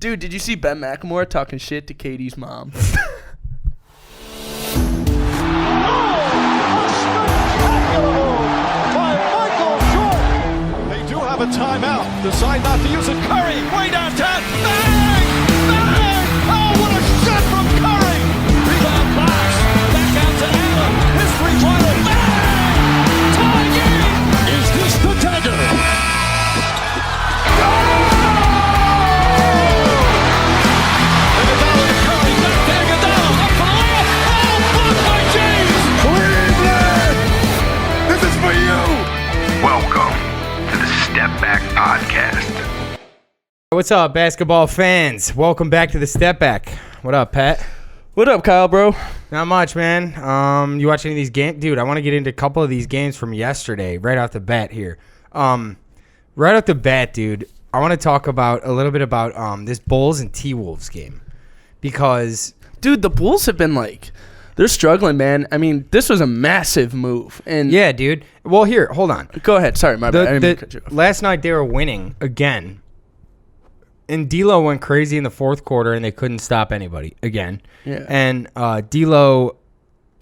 Dude, did you see Ben McLemore talking shit to Katie's mom? A timeout. Decide not to use it. Curry, way downtown. Bang! Bang! Oh, what a shot from Curry! Rebound box. Back out to Allen. His three-pointer. Bang! Tie game. Is this the dagger? Go! Iguodala to Curry. Back to Iguodala. Up for the layup. Oh, blocked by James. Cleveland! This is for you. Welcome to the Stepback Podcast. What's up, basketball fans? Welcome back to the Stepback. What up, Pat? What up, Kyle, bro? Not much, man. You watch any of these games? Dude, I want to get into a couple of these games from yesterday, right off the bat here. Right off the bat, dude, I want to talk about a little bit about this Bulls and T-Wolves game. Because, dude, the Bulls have been they're struggling, man. I mean, this was a massive move. And yeah, dude. Well, here, hold on. Go ahead. Sorry, my bad. I didn't mean to cut you off. Last night they were winning again. And D'Lo went crazy in the fourth quarter, and they couldn't stop anybody again. Yeah. And D'Lo's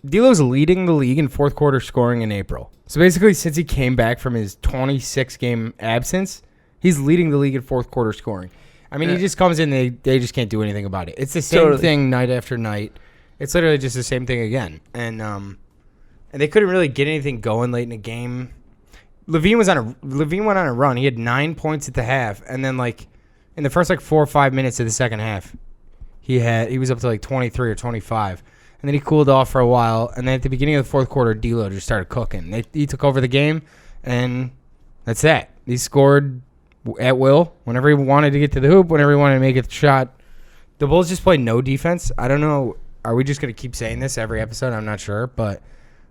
leading the league in fourth quarter scoring in April. So basically, since he came back from his 26-game absence, he's leading the league in fourth quarter scoring. I mean, he just comes in, they just can't do anything about it. It's the same thing night after night. It's literally just the same thing again. And they couldn't really get anything going late in the game. Levine went on a run. He had 9 points at the half, and then in the first 4 or 5 minutes of the second half, he was up to 23 or 25. And then he cooled off for a while, and then at the beginning of the fourth quarter, D'Lo just started cooking. He took over the game, and that's that. He scored at will whenever he wanted to get to the hoop, whenever he wanted to make a shot. The Bulls just played no defense. I don't know. Are we just going to keep saying this every episode? I'm not sure, but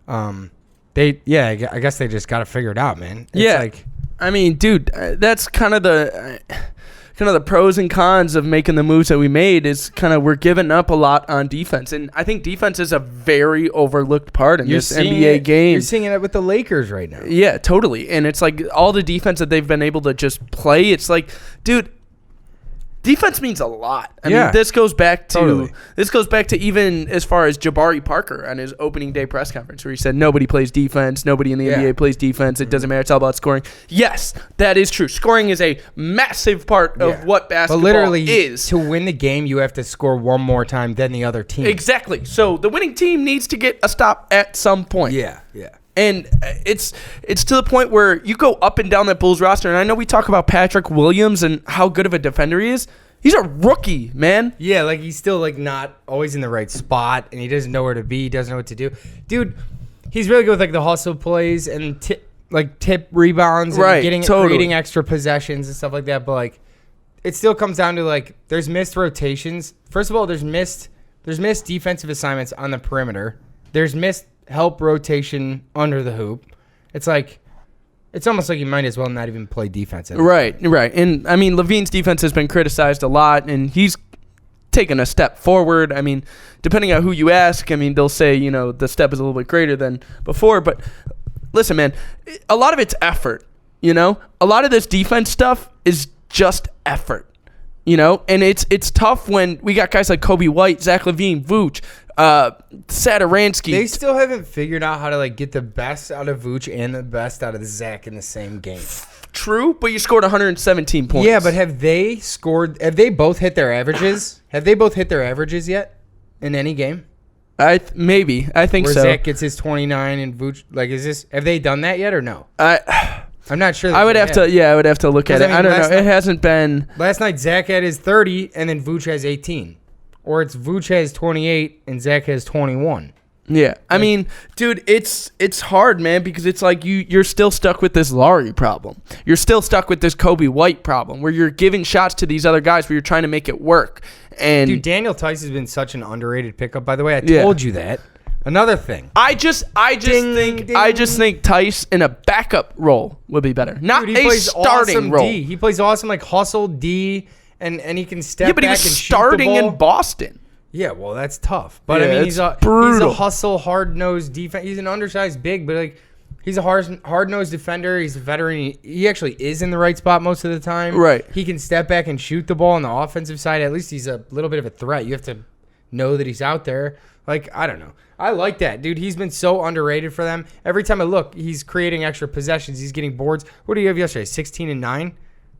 I guess they just got to figure it out, man. It's I mean, dude, that's kind of the pros and cons of making the moves that we made is we're giving up a lot on defense. And I think defense is a very overlooked part in this NBA game. You're seeing it with the Lakers right now. Yeah, totally. And it's all the defense that they've been able to just play. It's dude, defense means a lot. I mean, this goes back to even as far as Jabari Parker on his opening day press conference where he said nobody plays defense, nobody in the NBA plays defense. It doesn't matter. It's all about scoring. Yes, that is true. Scoring is a massive part of what basketball is. To win the game, you have to score one more time than the other team. Exactly. So the winning team needs to get a stop at some point. Yeah. And it's to the point where you go up and down that Bulls roster, and I know we talk about Patrick Williams and how good of a defender he is. He's a rookie, man. Yeah, he's still not always in the right spot, and he doesn't know where to be. He doesn't know what to do. Dude, he's really good with the hustle plays and tip rebounds and creating extra possessions and stuff like that. But it still comes down to there's missed rotations. First of all, there's missed defensive assignments on the perimeter. There's missed help rotation under the hoop. It's it's almost like you might as well not even play defense anymore. Right. And, I mean, Levine's defense has been criticized a lot, and he's taken a step forward. I mean, depending on who you ask, I mean, they'll say, the step is a little bit greater than before. But listen, man, a lot of it's effort, A lot of this defense stuff is just effort, And it's tough when we got guys like Kobe White, Zach LaVine, Vooch, Satoransky. They still haven't figured out how to get the best out of Vooch and the best out of Zach in the same game. True, but you scored 117 points. Yeah, but have they both hit their averages? Have they both hit their averages yet in any game? Maybe. I think Where so. Zach gets his 29 and Vooch have they done that yet or no? I'm not sure. I would have to look at it. I don't know. It hasn't been. Last night Zach had his 30 and then Vooch has 18. Or it's Vooch has 28 and Zach has 21. Yeah. I mean, dude, it's hard, man, because it's you're still stuck with this Laurie problem. You're still stuck with this Kobe White problem where you're giving shots to these other guys where you're trying to make it work. And dude, Daniel Tice has been such an underrated pickup, by the way. I told you that. Another thing. I just think Tice in a backup role would be better. Not dude, a starting awesome role. D. He plays awesome hustle D. And he can step back and shoot the ball. Yeah, but he was starting in Boston. Yeah, well, that's tough. But, I mean, he's a hustle, hard-nosed defense. He's an undersized big, but, He's a hard-nosed defender. He's a veteran. He actually is in the right spot most of the time. Right. He can step back and shoot the ball on the offensive side. At least he's a little bit of a threat. You have to know that he's out there. Like, I don't know. I like that, dude. He's been so underrated for them. Every time I look, he's creating extra possessions. He's getting boards. What do you have yesterday? 16 and 9?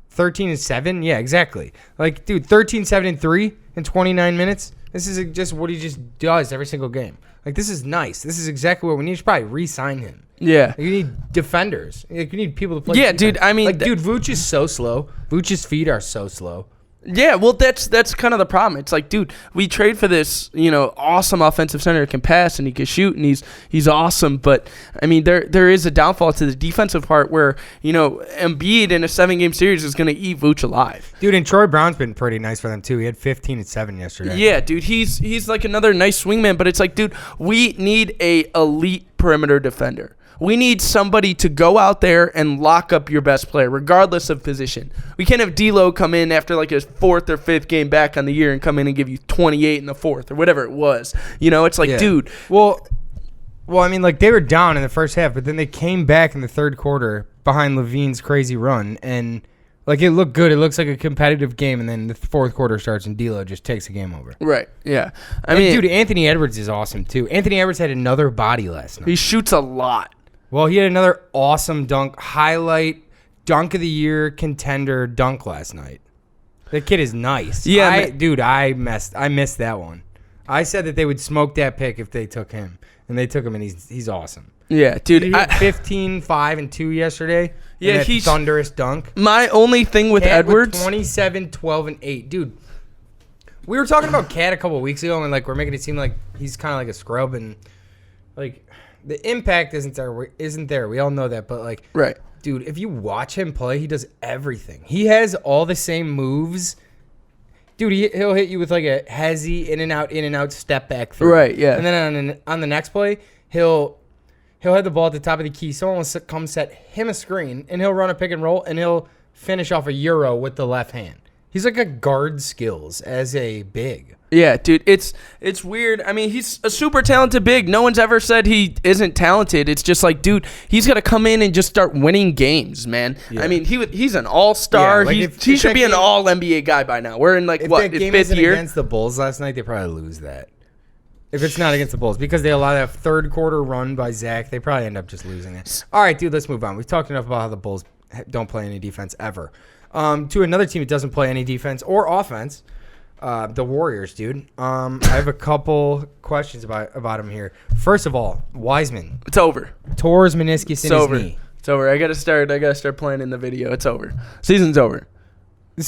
13 and 7? Yeah, exactly. Like, dude, 13, 7, and 3 in 29 minutes. This is just what he just does every single game. Like, this is nice. This is exactly what we need. You should probably re-sign him. Yeah. Like, you need defenders. Like, you need people to play. Yeah, defense. dude, I mean... Like, dude, Vooch is so slow. Vooch's feet are so slow. Yeah, well, that's kind of the problem. It's like, dude, we trade for this, awesome offensive center who can pass and he can shoot and he's awesome. But I mean, there is a downfall to the defensive part where Embiid in a 7-game series is going to eat Vooch alive. Dude, and Troy Brown's been pretty nice for them too. He had 15 and 7 yesterday. Yeah, dude, he's like another nice swingman. But it's like, dude, we need a elite perimeter defender. We need somebody to go out there and lock up your best player, regardless of position. We can't have D'Lo come in after like his 4th or 5th game back on the year and come in and give you 28 in the 4th or whatever it was. It's like, dude. Well, I mean, like they were down in the first half, but then they came back in the third quarter behind Levine's crazy run, and like it looked good. It looks like a competitive game, and then the fourth quarter starts and D'Lo just takes the game over. Right. Yeah. I mean, mean, dude, Anthony Edwards is awesome too. Anthony Edwards had another body last night. He shoots a lot. Well, he had another awesome dunk, highlight, dunk of the year contender dunk last night. That kid is nice. Yeah, I missed that one. I said that they would smoke that pick if they took him, and they took him, and he's awesome. Yeah, dude. He hit 15, 5, and 2 yesterday. Yeah, he's thunderous dunk. My only thing with Edwards, with 27, 12, and 8, dude. We were talking about Cat a couple of weeks ago, and like we're making it seem like he's kind of like a scrub, and like. The impact isn't there. We all know that, but like, right, dude, if you watch him play, he does everything. He has all the same moves. Dude, he'll hit you with like a hezzy in and out step back through. Right, yeah. And then on the next play, he'll have the ball at the top of the key. Someone will come set him a screen, and he'll run a pick and roll, and he'll finish off a euro with the left hand. He's like a guard skills as a big. Yeah, dude, it's weird. I mean, he's a super talented big. No one's ever said he isn't talented. It's just like, dude, he's got to come in and just start winning games, man. Yeah. I mean, he's an all-star. Yeah, like he should be an all-NBA guy by now. We're in like, if what, his game 5th year? Against the Bulls last night, they probably lose that. If it's not against the Bulls, because they allowed that third quarter run by Zach, they probably end up just losing it. All right, dude, let's move on. We've talked enough about how the Bulls don't play any defense ever. To another team that doesn't play any defense or offense, the Warriors, dude. I have a couple questions about him here. First of all, Wiseman. It's over. Tore his meniscus in his knee. It's over. I gotta start playing in the video. It's over. Season's over.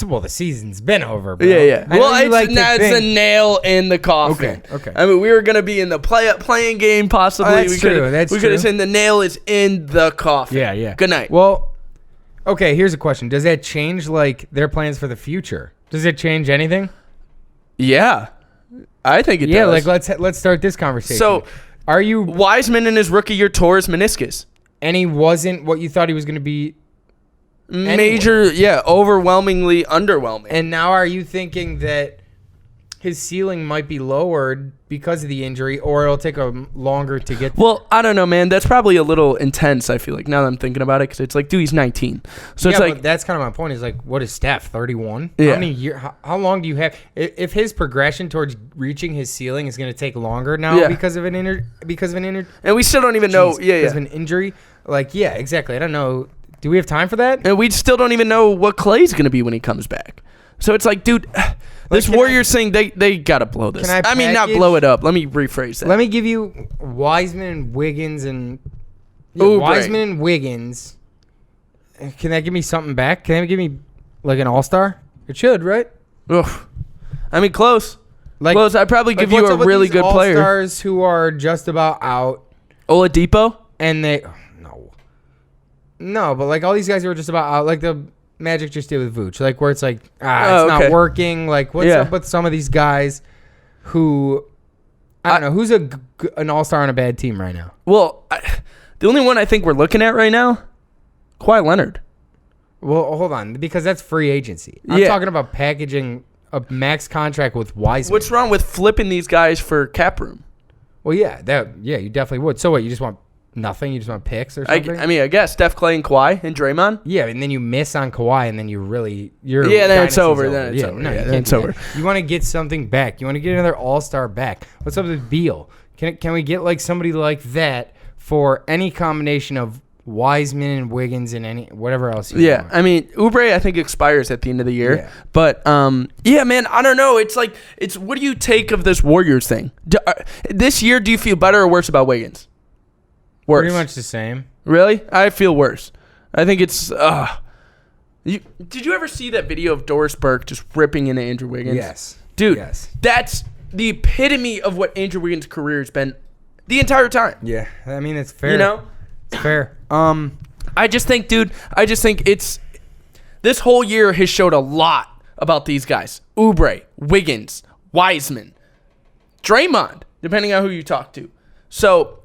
Well, the season's been over, bro. Yeah. Well, it's a nail in the coffin. Okay. I mean, we were gonna be in the playing game possibly. That's true. We could have said the nail is in the coffin. Yeah. Good night. Well, okay. Here's a question: does that change like their plans for the future? Does it change anything? Yeah, I think it does. Yeah, like let's start this conversation. So, are you Wiseman in his rookie year tore his meniscus, and he wasn't what you thought he was going to be? Major, anyway. Yeah, overwhelmingly underwhelming. And now, are you thinking that his ceiling might be lowered because of the injury, or it'll take longer to get there? Well, I don't know, man. That's probably a little intense, I feel like, now that I'm thinking about it, because it's like, dude, he's 19. So it's like, that's kind of my point. Is like, what is Steph, 31? Yeah. How many years? How long do you have? If his progression towards reaching his ceiling is going to take longer now because of an injury, and we still don't even know, because of an injury, like, yeah, exactly. I don't know. Do we have time for that? And we still don't even know what Clay's going to be when he comes back. So it's like, dude, this Warriors thing, they got to blow this. I mean, not blow it up. Let me rephrase that. Let me give you Wiseman and Wiggins and Wiseman and Wiggins. Can that give me something back? Can that give me like an all-star? It should, right? Ugh. I mean, close. Close. I'd probably give you a really good player. All-stars who are just about out. Oladipo? And they... No, but like all these guys who are just about out, like the Magic just did with Vooch, like where it's like, it's not working. Like what's up with some of these guys who, I don't know, who's an all-star on a bad team right now? Well, the only one I think we're looking at right now, Kawhi Leonard. Well, hold on, because that's free agency. I'm talking about packaging a max contract with Wiseman. What's wrong with flipping these guys for cap room? Well, you definitely would. So what, you just want nothing? You just want picks or something? I mean, I guess Steph, Clay, and Kawhi and Draymond. Yeah, and then you miss on Kawhi, and then you're then it's dynasty's over. Then it's over. No, Yeah, you then can't it's do over. that. You want to get something back. You want to get another all-star back. What's up with Beal? Can we get like somebody like that for any combination of Wiseman and Wiggins and any whatever else you want? I mean, Oubre I think expires at the end of the year. Yeah. But man, I don't know. It's what do you take of this Warriors thing? This year, do you feel better or worse about Wiggins? Worse. Pretty much the same. Really? I feel worse. I think it's did you ever see that video of Doris Burke just ripping into Andrew Wiggins? Yes. Dude, Yes. that's the epitome of what Andrew Wiggins' career has been the entire time. Yeah. I mean, it's fair. You know? It's fair. I just think it's this whole year has showed a lot about these guys. Oubre, Wiggins, Wiseman, Draymond, depending on who you talk to. So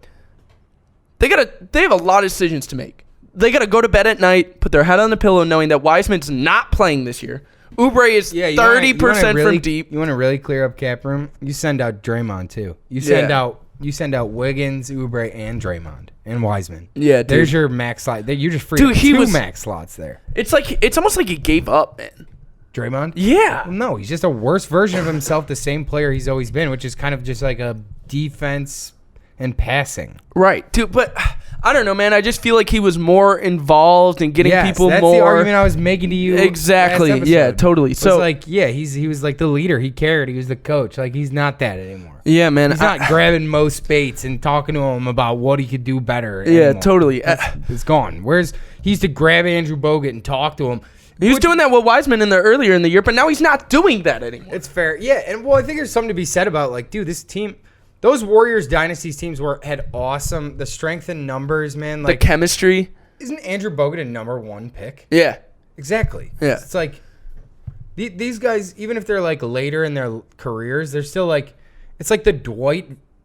they have a lot of decisions to make. They gotta go to bed at night, put their head on the pillow, knowing that Wiseman's not playing this year. Oubre is 30% from deep. You want to really clear up cap room? You send out Draymond too. You send out Wiggins, Oubre, and Draymond and Wiseman. Yeah, dude. There's your max slot. You just free two max slots there. It's almost like he gave up, man. Draymond? Yeah. Well, no, he's just a worse version of himself, the same player he's always been, which is kind of just like a defense and passing. Right, dude. But I don't know, man. I just feel like he was more involved in getting people that's more. That's the argument I was making to you. Exactly. Last Yeah, totally. So he was like the leader. He cared. He was the coach. Like he's not that anymore. Yeah, man. He's not grabbing Mo Spates and talking to him about what he could do better. Yeah, anymore. totally. It's gone. Whereas he used to grab Andrew Bogut and talk to him. He was doing that with Wiseman earlier in the year, but now he's not doing that anymore. It's fair. Yeah, and I think there's something to be said about like, dude, this team. Those Warriors Dynasties teams had awesome, the strength in numbers, man. Like, the chemistry. Isn't Andrew Bogut a number 1 pick? Yeah. Exactly. Yeah. It's like these guys, even if they're like later in their careers, they're still like, it's like the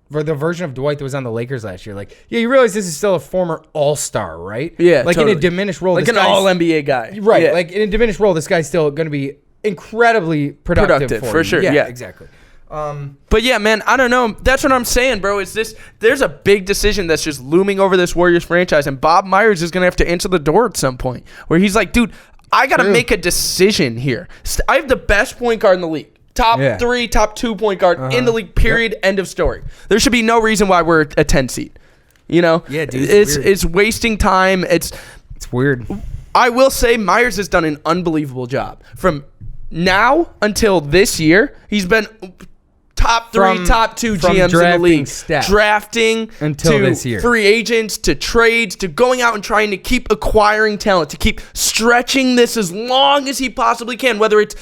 version of Dwight that was on the Lakers last year. Like, yeah, you realize this is still a former All-Star, right? Yeah, like totally. in a diminished role. Like an All-NBA guy. Right. Yeah. Like in a diminished role, this guy's still going to be incredibly productive for you. sure. Yeah, Yeah. exactly. But yeah, man, I don't know. That's what I'm saying, bro. There's a big decision that's just looming over this Warriors franchise, and Bob Myers is gonna have to answer the door at some point where he's like, dude, I gotta make a decision here. I have the best point guard in the league. Top 3, top 2 point guard in the league, period, end of story. There should be no reason why we're a 10 seed. You know? Yeah, dude. It's wasting time. It's weird. I will say Myers has done an unbelievable job. From now until this year, he's been top 3, top 2 GMs in the league. Drafting until to this year. Free agents to trades to going out and trying to keep acquiring talent, to keep stretching this as long as he possibly can. Whether it's,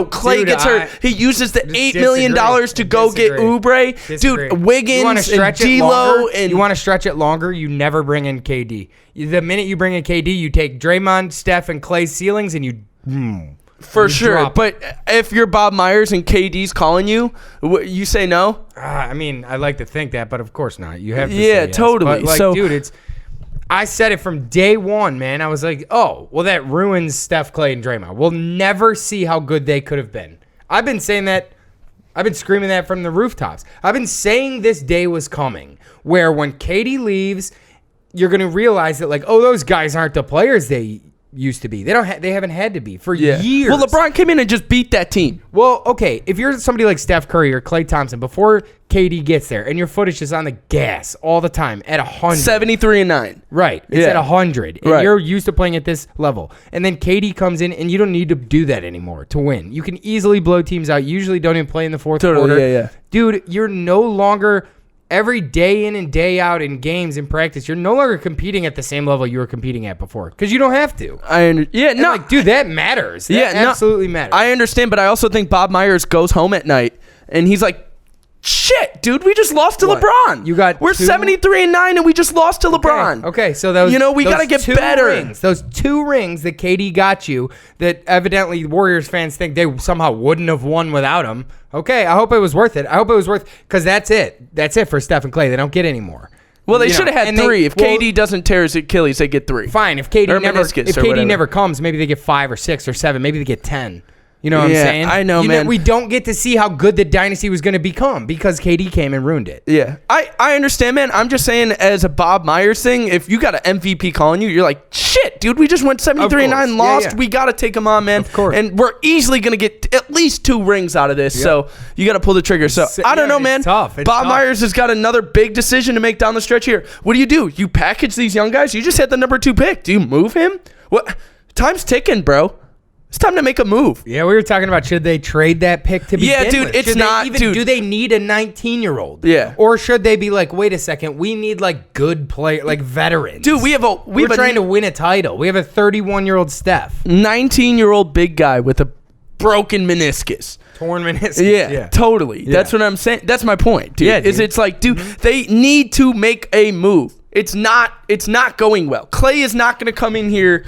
Clay gets hurt, he uses the $8 million to go get Oubre. Dude, Wiggins and D'Lo. You want to stretch it longer, you never bring in KD. The minute you bring in KD, you take Draymond, Steph, and Clay's ceilings and you... For sure, but if you're Bob Myers and KD's calling you, you say no? I mean, I'd like to think that, but of course not. You have to say yes. Totally. But dude, I said it from day one, man. I was like, oh, well, that ruins Steph, Clay, and Draymond. We'll never see how good they could have been. I've been saying that. I've been screaming that from the rooftops. I've been saying this day was coming, where when KD leaves, you're going to realize that, like, oh, those guys aren't the players they used to be. They haven't had to be for years. Well, LeBron came in and just beat that team. Well, okay, if you're somebody like Steph Curry or Klay Thompson, before KD gets there, and your foot is just on the gas all the time at 100. 73-9. Right. It's at 100. And you're used to playing at this level. And then KD comes in, and you don't need to do that anymore to win. You can easily blow teams out. You usually don't even play in the fourth quarter. Yeah. Dude, you're no longer... Every day in and day out in games and practice, you're no longer competing at the same level you were competing at before because you don't have to. Dude, that matters. That absolutely matters. I understand, but I also think Bob Myers goes home at night and he's like, shit, dude, we just lost to LeBron. We're 73-9 and we just lost to LeBron. Okay, so those we got to get better. Those 2 rings that KD got you that evidently Warriors fans think they somehow wouldn't have won without him. Okay, I hope it was worth it. Because that's it. That's it for Steph and Clay. They don't get any more. Well, they should have had 3. If KD doesn't tear his Achilles, they get 3. Fine. If KD never comes, maybe they get 5 or 6 or 7. Maybe they get 10. You know what I'm saying? I know, man. We don't get to see how good the dynasty was going to become because KD came and ruined it. Yeah, I understand, man. I'm just saying, as a Bob Myers thing, if you got an MVP calling you, you're like, shit, dude, we just went 73-9, lost. Yeah. We got to take him on, man. Of course. And we're easily going to get at least 2 rings out of this. Yep. So you got to pull the trigger. So I don't know, man. It's tough. It's Bob tough. Myers has got another big decision to make down the stretch here. What do? You package these young guys? You just had the number 2 pick. Do you move him? What? Time's ticking, bro. It's time to make a move. Yeah, we were talking about should they trade that pick to begin dude, with? it's Should not, dude. Do they need a 19-year-old? Yeah. Or should they be like, wait a second, we need like good player, like veterans. Dude, we're trying to win a title. We have a 31-year-old Steph. 19-year-old big guy with a broken meniscus. Torn meniscus. Yeah, totally. Yeah. That's what I'm saying. That's my point, dude. Yeah, dude. It's like, dude, they need to make a move. It's not going well. Clay is not going to come in here.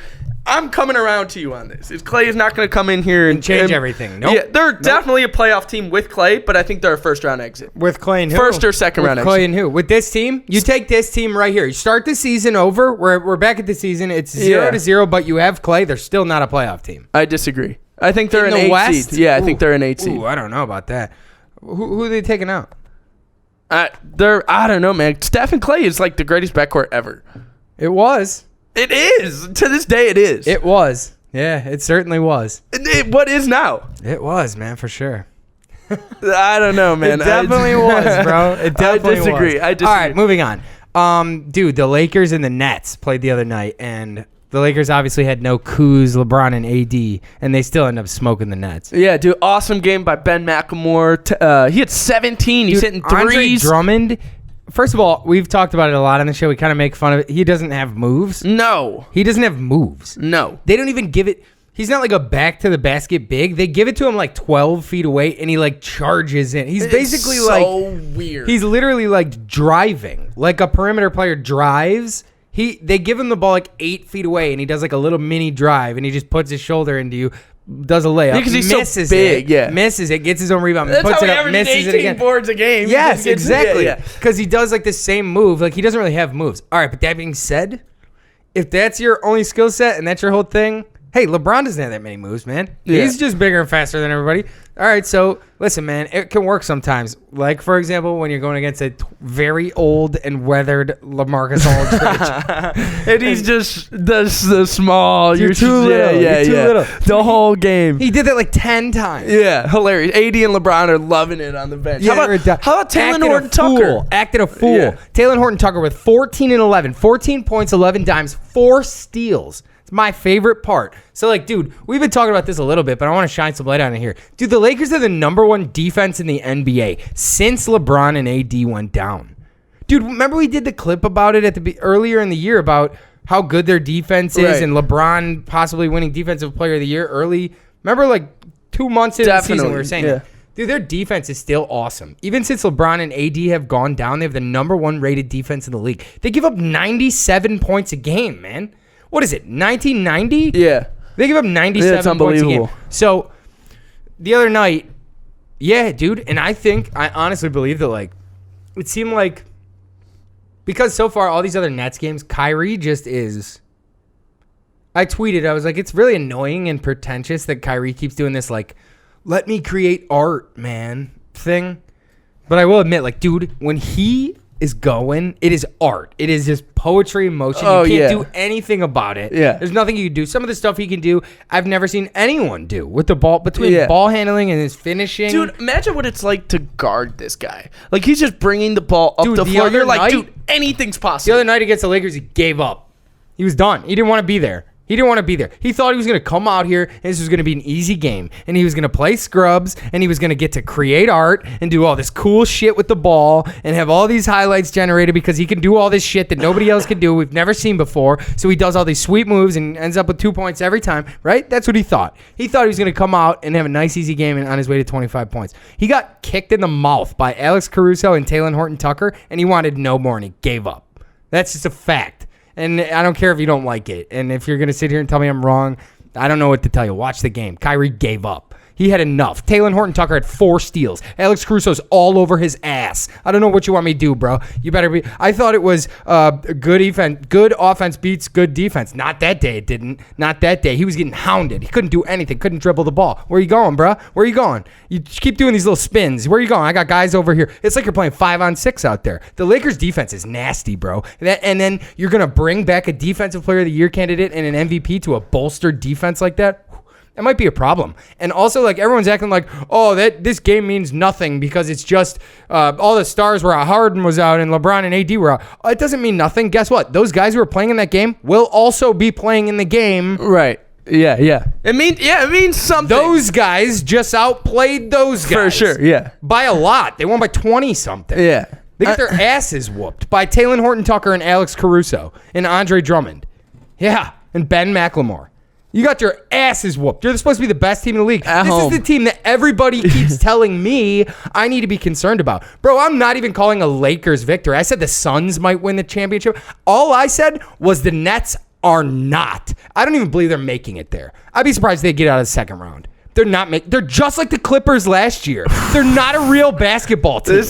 I'm coming around to you on this. Clay is not going to come in here and change everything. Nope. Yeah, they're definitely a playoff team with Clay, but I think they're a first-round exit. With Clay and who? First or second round With Clay exit. and who? With this team? You take this team right here. You start the season over. We're back at the season. It's 0-0, but you have Clay. They're still not a playoff team. I disagree. I think they're In an the 8 West? seed. Yeah, I think Ooh. they're an 8 seed. Ooh, I don't know about that. Who are they taking out? I don't know, man. Steph and Clay is like the greatest backcourt ever. It was. It is. To this day, it is. It was. Yeah, it certainly was. What is now? It was, man, for sure. I don't know, man. It definitely was, bro. It definitely disagree. was. I disagree. All right, moving on. Dude, the Lakers and the Nets played the other night, and the Lakers obviously had no Kuz, LeBron, and AD, and they still end up smoking the Nets. Yeah, dude. Awesome game by Ben McLemore. He had 17. He's hitting Andre threes. Drummond, first of all, we've talked about it a lot on the show. We kind of make fun of it. He doesn't have moves. No. He doesn't have moves. No. They don't even give it. He's not like a back to the basket big. They give it to him like 12 feet away, and he like charges in. He's basically it's so weird. He's literally like driving, like a perimeter player drives. They give him the ball like 8 feet away, and he does like a little mini drive, and he just puts his shoulder into you, does a layup, because he's misses so big. it, misses it, gets his own rebound, puts it up, misses it again. Boards a game. Yes, exactly. Yeah. Because he does like the same move. Like he doesn't really have moves. All right, but that being said, if that's your only skill set and that's your whole thing, hey, LeBron doesn't have that many moves, man. Yeah. He's just bigger and faster than everybody. All right, so listen, man, it can work sometimes. Like, for example, when you're going against a very old and weathered LaMarcus Aldridge. And he's just the small. You're too little. Yeah, You're too yeah. little. The whole game. He did that like 10 times. Yeah, hilarious. AD and LeBron are loving it on the bench. Yeah, how about Taylor Horton-Tucker? Acted a fool. Yeah. Taylor Horton-Tucker with 14 and 11. 14 points, 11 dimes, 4 steals. It's my favorite part. So, like, dude, we've been talking about this a little bit, but I want to shine some light on it here. Dude, the Lakers are the #1 defense in the NBA since LeBron and AD went down. Dude, remember we did the clip about it earlier in the year about how good their defense is Right. and LeBron possibly winning Defensive Player of the Year early? Remember, like, 2 months into the season we were saying that. Dude, their defense is still awesome. Even since LeBron and AD have gone down, they have the #1 rated defense in the league. They give up 97 points a game, man. What is it, 1990? Yeah. They give up 97 Yeah, it's points a game. unbelievable. So, the other night, yeah, dude, and I honestly believe that, like, it seemed like, because so far, all these other Nets games, Kyrie just is, I tweeted, I was like, it's really annoying and pretentious that Kyrie keeps doing this, like, let me create art, man, thing. But I will admit, like, dude, when he is going, it is art. It is just poetry in motion. You can't do anything about it. Yeah. There's nothing you can do. Some of the stuff he can do, I've never seen anyone do with the ball, between ball handling and his finishing. Dude, imagine what it's like to guard this guy. Like, he's just bringing the ball up Dude, the the floor. other You're like, night- dude, anything's The possible. other night against the Lakers, he gave up. He was done. He didn't want to be there. He didn't want to be there. He thought he was going to come out here and this was going to be an easy game. And he was going to play scrubs and he was going to get to create art and do all this cool shit with the ball and have all these highlights generated because he can do all this shit that nobody else can do. We've never seen before. So he does all these sweet moves and ends up with 2 points every time, right? That's what he thought. He thought he was going to come out and have a nice, easy game and on his way to 25 points. He got kicked in the mouth by Alex Caruso and Taylor Horton-Tucker and he wanted no more and he gave up. That's just a fact. And I don't care if you don't like it. And if you're going to sit here and tell me I'm wrong, I don't know what to tell you. Watch the game. Kyrie gave up. He had enough. Taylor Horton-Tucker had 4 steals. Alex Caruso's all over his ass. I don't know what you want me to do, bro. You better be. I thought it was good offense beats good defense. Not that day, it didn't. Not that day. He was getting hounded. He couldn't do anything. Couldn't dribble the ball. Where you going, bro? Where you going? You keep doing these little spins. Where you going? I got guys over here. It's like you're playing 5-on-6 out there. The Lakers defense is nasty, bro. And then you're going to bring back a defensive player of the year candidate and an MVP to a bolstered defense like that? That might be a problem. And also, like, everyone's acting like, oh, this game means nothing because it's just all the stars were out. Harden was out and LeBron and AD were out. It doesn't mean nothing. Guess what? Those guys who are playing in that game will also be playing in the game. Right. Yeah. It means something. Those guys just outplayed those guys. For sure, yeah. By a lot. They won by 20-something. Yeah. They got their asses whooped by Taylor Horton-Tucker and Alex Caruso and Andre Drummond. Yeah. And Ben McLemore. You got your asses whooped. You're supposed to be the best team in the league. This is the team that everybody keeps telling me I need to be concerned about. Bro, I'm not even calling a Lakers victory. I said the Suns might win the championship. All I said was the Nets are not. I don't even believe they're making it there. I'd be surprised if they get out of the second round. They're not they're just like the Clippers last year. They're not a real basketball team.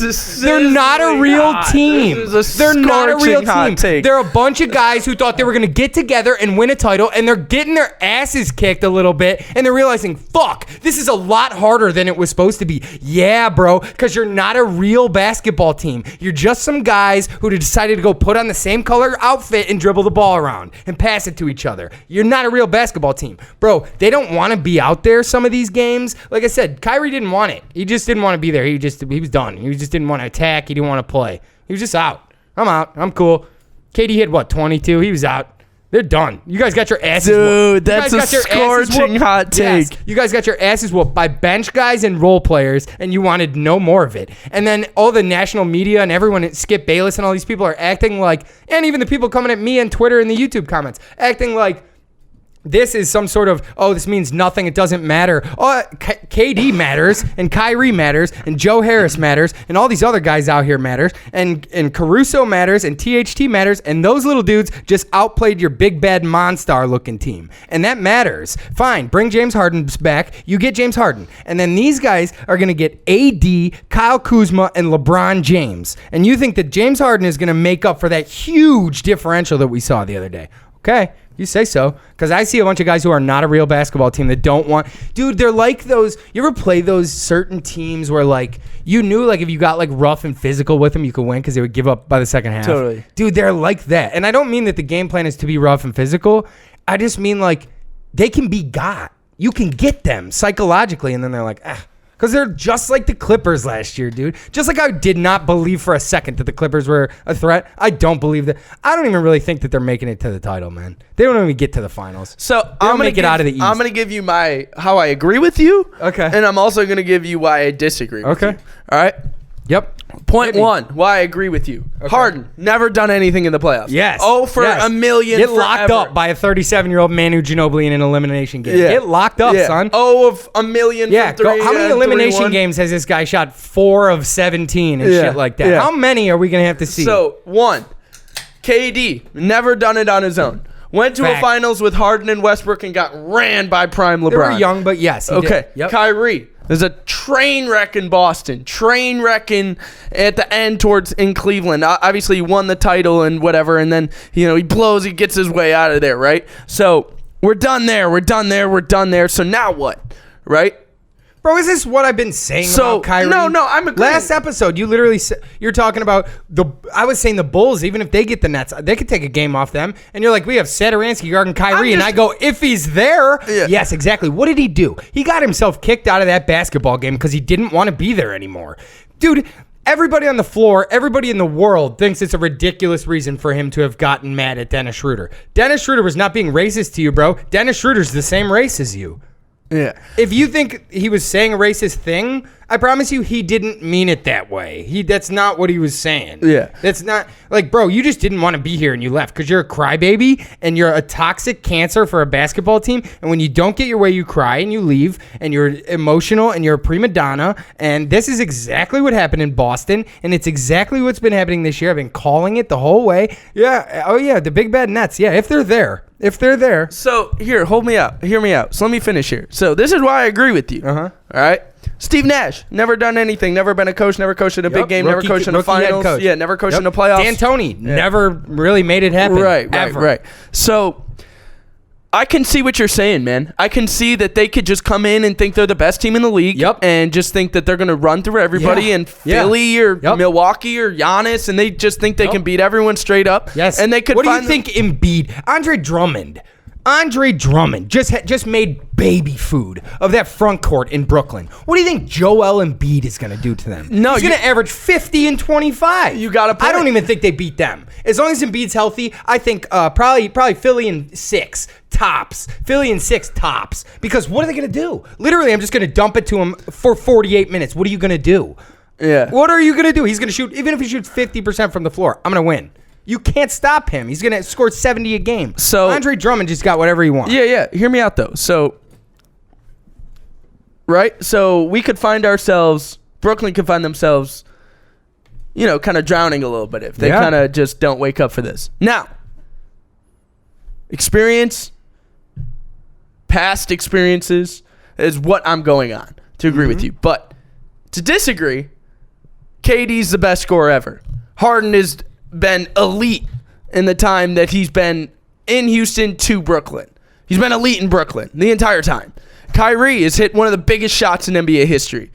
They're not a real team. They're not a real team. They're a bunch of guys who thought they were going to get together and win a title, and they're getting their asses kicked a little bit, and they're realizing, fuck, this is a lot harder than it was supposed to be. Yeah, bro, because you're not a real basketball team. You're just some guys who decided to go put on the same color outfit and dribble the ball around and pass it to each other. You're not a real basketball team. Bro, they don't want to be out there some of these games. Like I said, Kyrie didn't want it. He just didn't want to be there. He was done. He just didn't want to attack. He didn't want to play. He was just out. I'm out. I'm cool. KD hit what, 22? He was out. They're done. You guys got your asses whooped. Dude, that's a scorching hot take. Yes, you guys got your asses whooped by bench guys and role players, and you wanted no more of it. And then all the national media and everyone, Skip Bayless and all these people are acting like, and even the people coming at me on Twitter and the YouTube comments, acting like this is some sort of, oh, this means nothing. It doesn't matter. Oh, KD matters, and Kyrie matters, and Joe Harris matters, and all these other guys out here matters, and Caruso matters, and THT matters, and those little dudes just outplayed your big bad Monstar looking team, and that matters. Fine, bring James Harden back. You get James Harden, and then these guys are gonna get AD, Kyle Kuzma, and LeBron James, and you think that James Harden is gonna make up for that huge differential that we saw the other day? Okay. You say so, because I see a bunch of guys who are not a real basketball team that don't want... Dude, they're like those... You ever play those certain teams where, like, you knew, like, if you got, like, rough and physical with them, you could win because they would give up by the second half? Totally. Dude, they're like that. And I don't mean that the game plan is to be rough and physical. I just mean, like, they can be got. You can get them psychologically, and then they're like, because they're just like the Clippers last year, dude. Just like I did not believe for a second that the Clippers were a threat. I don't believe that. I don't even really think that they're making it to the title, man. They don't even get to the finals. So I'm gonna get out of the East. I'm gonna give you how I agree with you. Okay. And I'm also gonna give you why I disagree with you. All right. Yep. Point one, why I agree with you. Okay. Harden, never done anything in the playoffs. Yes. Oh, for a million Get locked up by a 37-year-old Manu Ginobili in an elimination game. Yeah. Get locked up, son. Oh, of a million from three. How many elimination games has this guy shot? 4 of 17 and shit like that. Yeah. How many are we going to have to see? So, 1, KD, never done it on his own. Went to a finals with Harden and Westbrook and got ran by prime LeBron. They were young, but yes. Okay. Yep. Kyrie. There's a train wreck in Boston. Train wrecking at the end in Cleveland. Obviously, he won the title and whatever, and then, he blows, he gets his way out of there, right? So, we're done there. So, now what, right? Bro, is this what I've been saying about Kyrie? No, I'm agreeing. Last episode, you literally you're talking about I was saying the Bulls, even if they get the Nets, they could take a game off them. And you're like, we have Satoransky guarding Kyrie, and I go, if he's there, yes, exactly. What did he do? He got himself kicked out of that basketball game because he didn't want to be there anymore, dude. Everybody on the floor, everybody in the world thinks it's a ridiculous reason for him to have gotten mad at Dennis Schroeder. Dennis Schroeder was not being racist to you, bro. Dennis Schroeder's the same race as you. Yeah. If you think he was saying a racist thing, I promise you he didn't mean it that way. That's not what he was saying. Yeah. That's not, like, bro, you just didn't want to be here and you left because you're a crybaby and you're a toxic cancer for a basketball team. And when you don't get your way, you cry and you leave and you're emotional and you're a prima donna. And this is exactly what happened in Boston. And it's exactly what's been happening this year. I've been calling it the whole way. Yeah. Oh, yeah. The big bad Nets. Yeah. If they're there. So, here, hold me out. Hear me out. So, let me finish here. So, this is why I agree with you. All right? Steve Nash, never done anything. Never been a coach. Never coached in a big game. Never coached in the finals. Yeah, never coached in the playoffs. D'Antoni never really made it happen. Right. So, I can see what you're saying, man. I can see that they could just come in and think they're the best team in the league. And just think that they're going to run through everybody and Philly or Milwaukee or Giannis, and they just think they can beat everyone straight up. Yes. And they could. What do you think Embiid, Andre Drummond just made baby food of that front court in Brooklyn. What do you think Joel Embiid is going to do to them? No, he's going to average 50 and 25. You got to play. I don't even think they beat them. As long as Embiid's healthy, I think probably Philly in 6 tops. Because what are they going to do? Literally, I'm just going to dump it to him for 48 minutes. What are you going to do? Yeah. What are you going to do? He's going to shoot, even if he shoots 50% from the floor, I'm going to win. You can't stop him. He's going to score 70 a game. So Andre Drummond just got whatever he wants. Yeah. Hear me out, though. So, right? So, we could find ourselves, Brooklyn could find themselves, kind of drowning a little bit if they kind of just don't wake up for this. Now, experience, past experiences is what I'm going on to agree with you. But to disagree, KD's the best scorer ever. Harden has been elite in the time that he's been in Houston to Brooklyn. He's been elite in Brooklyn the entire time. Kyrie has hit one of the biggest shots in NBA history.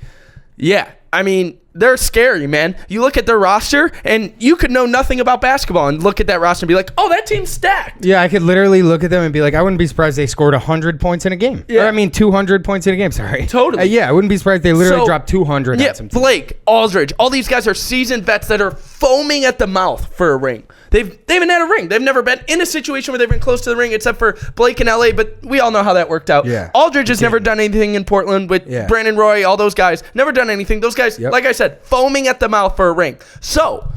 Yeah, I mean, they're scary, man. You look at their roster, and you could know nothing about basketball and look at that roster and be like, oh, that team's stacked. Yeah, I could literally look at them and be like, I wouldn't be surprised they scored 100 points in a game. Yeah. Or, I mean, 200 points in a game, sorry. Totally. Yeah, I wouldn't be surprised they literally dropped 200 Yeah, on some teams. Blake, Aldridge, all these guys are seasoned vets that are foaming at the mouth for a ring. They haven't had a ring. They've never been in a situation where they've been close to the ring except for Blake in LA, but we all know how that worked out. Yeah. Aldridge has never done anything in Portland with Brandon Roy, all those guys. Never done anything. Those guys, like I said, foaming at the mouth for a ring. So,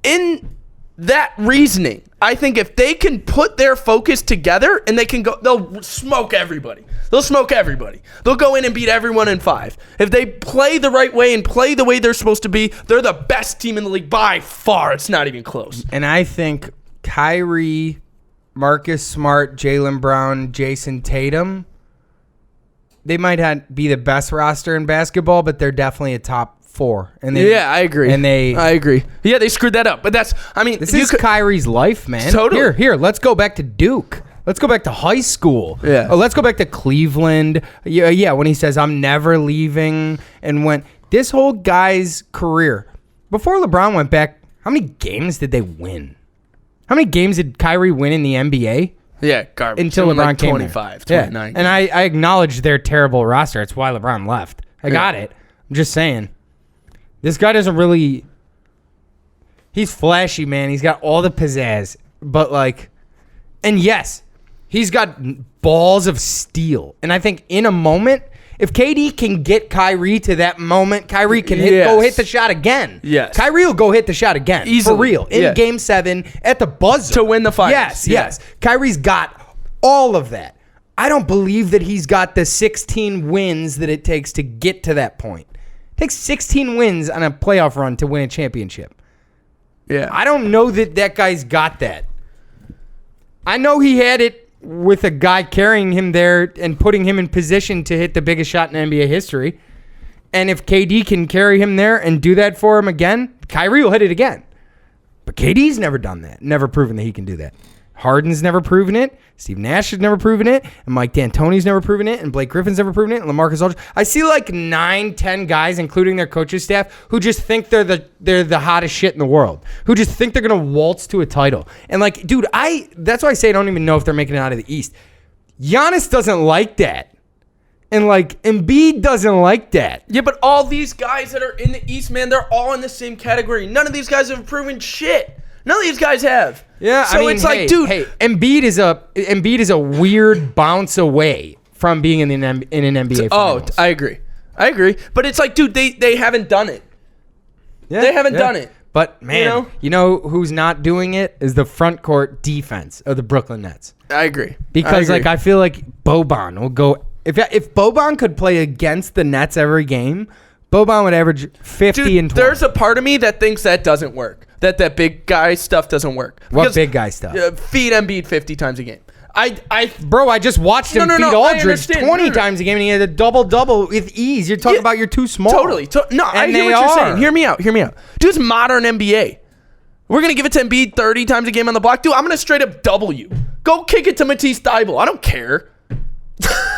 in that reasoning, I think if they can put their focus together and they can go, they'll smoke everybody. They'll go in and beat everyone in 5. If they play the right way and play the way they're supposed to be, they're the best team in the league by far. It's not even close. And I think Kyrie, Marcus Smart, Jaylen Brown, Jason Tatum, they might be the best roster in basketball, but they're definitely a top 4. And I agree. I agree. Yeah, they screwed that up. But this is Kyrie's life, man. Totally. Here, let's go back to Duke. Let's go back to high school. Yeah. Oh, let's go back to Cleveland. Yeah, when he says, I'm never leaving. And when this whole guy's career, before LeBron went back, how many games did they win? How many games did Kyrie win in the NBA? Yeah, garbage. Until LeBron came 25, 29. Yeah. And I acknowledge their terrible roster. It's why LeBron left. I got it. I'm just saying. This guy doesn't really... He's flashy, man. He's got all the pizzazz. But, like... And yes... He's got balls of steel. And I think in a moment, if KD can get Kyrie to that moment, Kyrie can go hit the shot again. Yes. Kyrie will go hit the shot again. Easily. For real. In Game 7 at the buzzer. To win the finals. Yes. Kyrie's got all of that. I don't believe that he's got the 16 wins that it takes to get to that point. It takes 16 wins on a playoff run to win a championship. Yeah. I don't know that guy's got that. I know he had it with a guy carrying him there and putting him in position to hit the biggest shot in NBA history. And if KD can carry him there and do that for him again, Kyrie will hit it again. But KD's never done that. Never proven that he can do that. Harden's never proven it. Steve Nash has never proven it. And Mike D'Antoni's never proven it. And Blake Griffin's never proven it. And LaMarcus Aldridge. I see like 9-10 guys, including their coaching staff, who just think they're the hottest shit in the world. Who just think they're going to waltz to a title. And like, dude, that's why I say I don't even know if they're making it out of the East. Giannis doesn't like that. And like, Embiid doesn't like that. Yeah, but all these guys that are in the East, man, they're all in the same category. None of these guys have proven shit. None of these guys have. Yeah, so I mean, it's like, dude, Embiid is a weird bounce away from being in an NBA finals. I agree. I agree. But it's like, dude, they haven't done it. Yeah, They haven't done it. But, man, You you know who's not doing it is the front court defense of the Brooklyn Nets. I agree. Because, I feel like Boban will go... If Boban could play against the Nets every game, Boban would average 50 Dude, and 20. there's a part of me that thinks that doesn't work. That big guy stuff doesn't work. What Because, big guy stuff? Feed Embiid 50 times a game. Bro, I just watched him feed I Aldridge understand. 20 times a game, and he had a double-double with ease. You're talking about you're too small. Totally. I hear what you're saying. Hear me out. Dude, it's modern NBA. We're going to give it to Embiid 30 times a game on the block. Dude, I'm going to straight up double you. Go kick it to Matisse Thybulle. I don't care.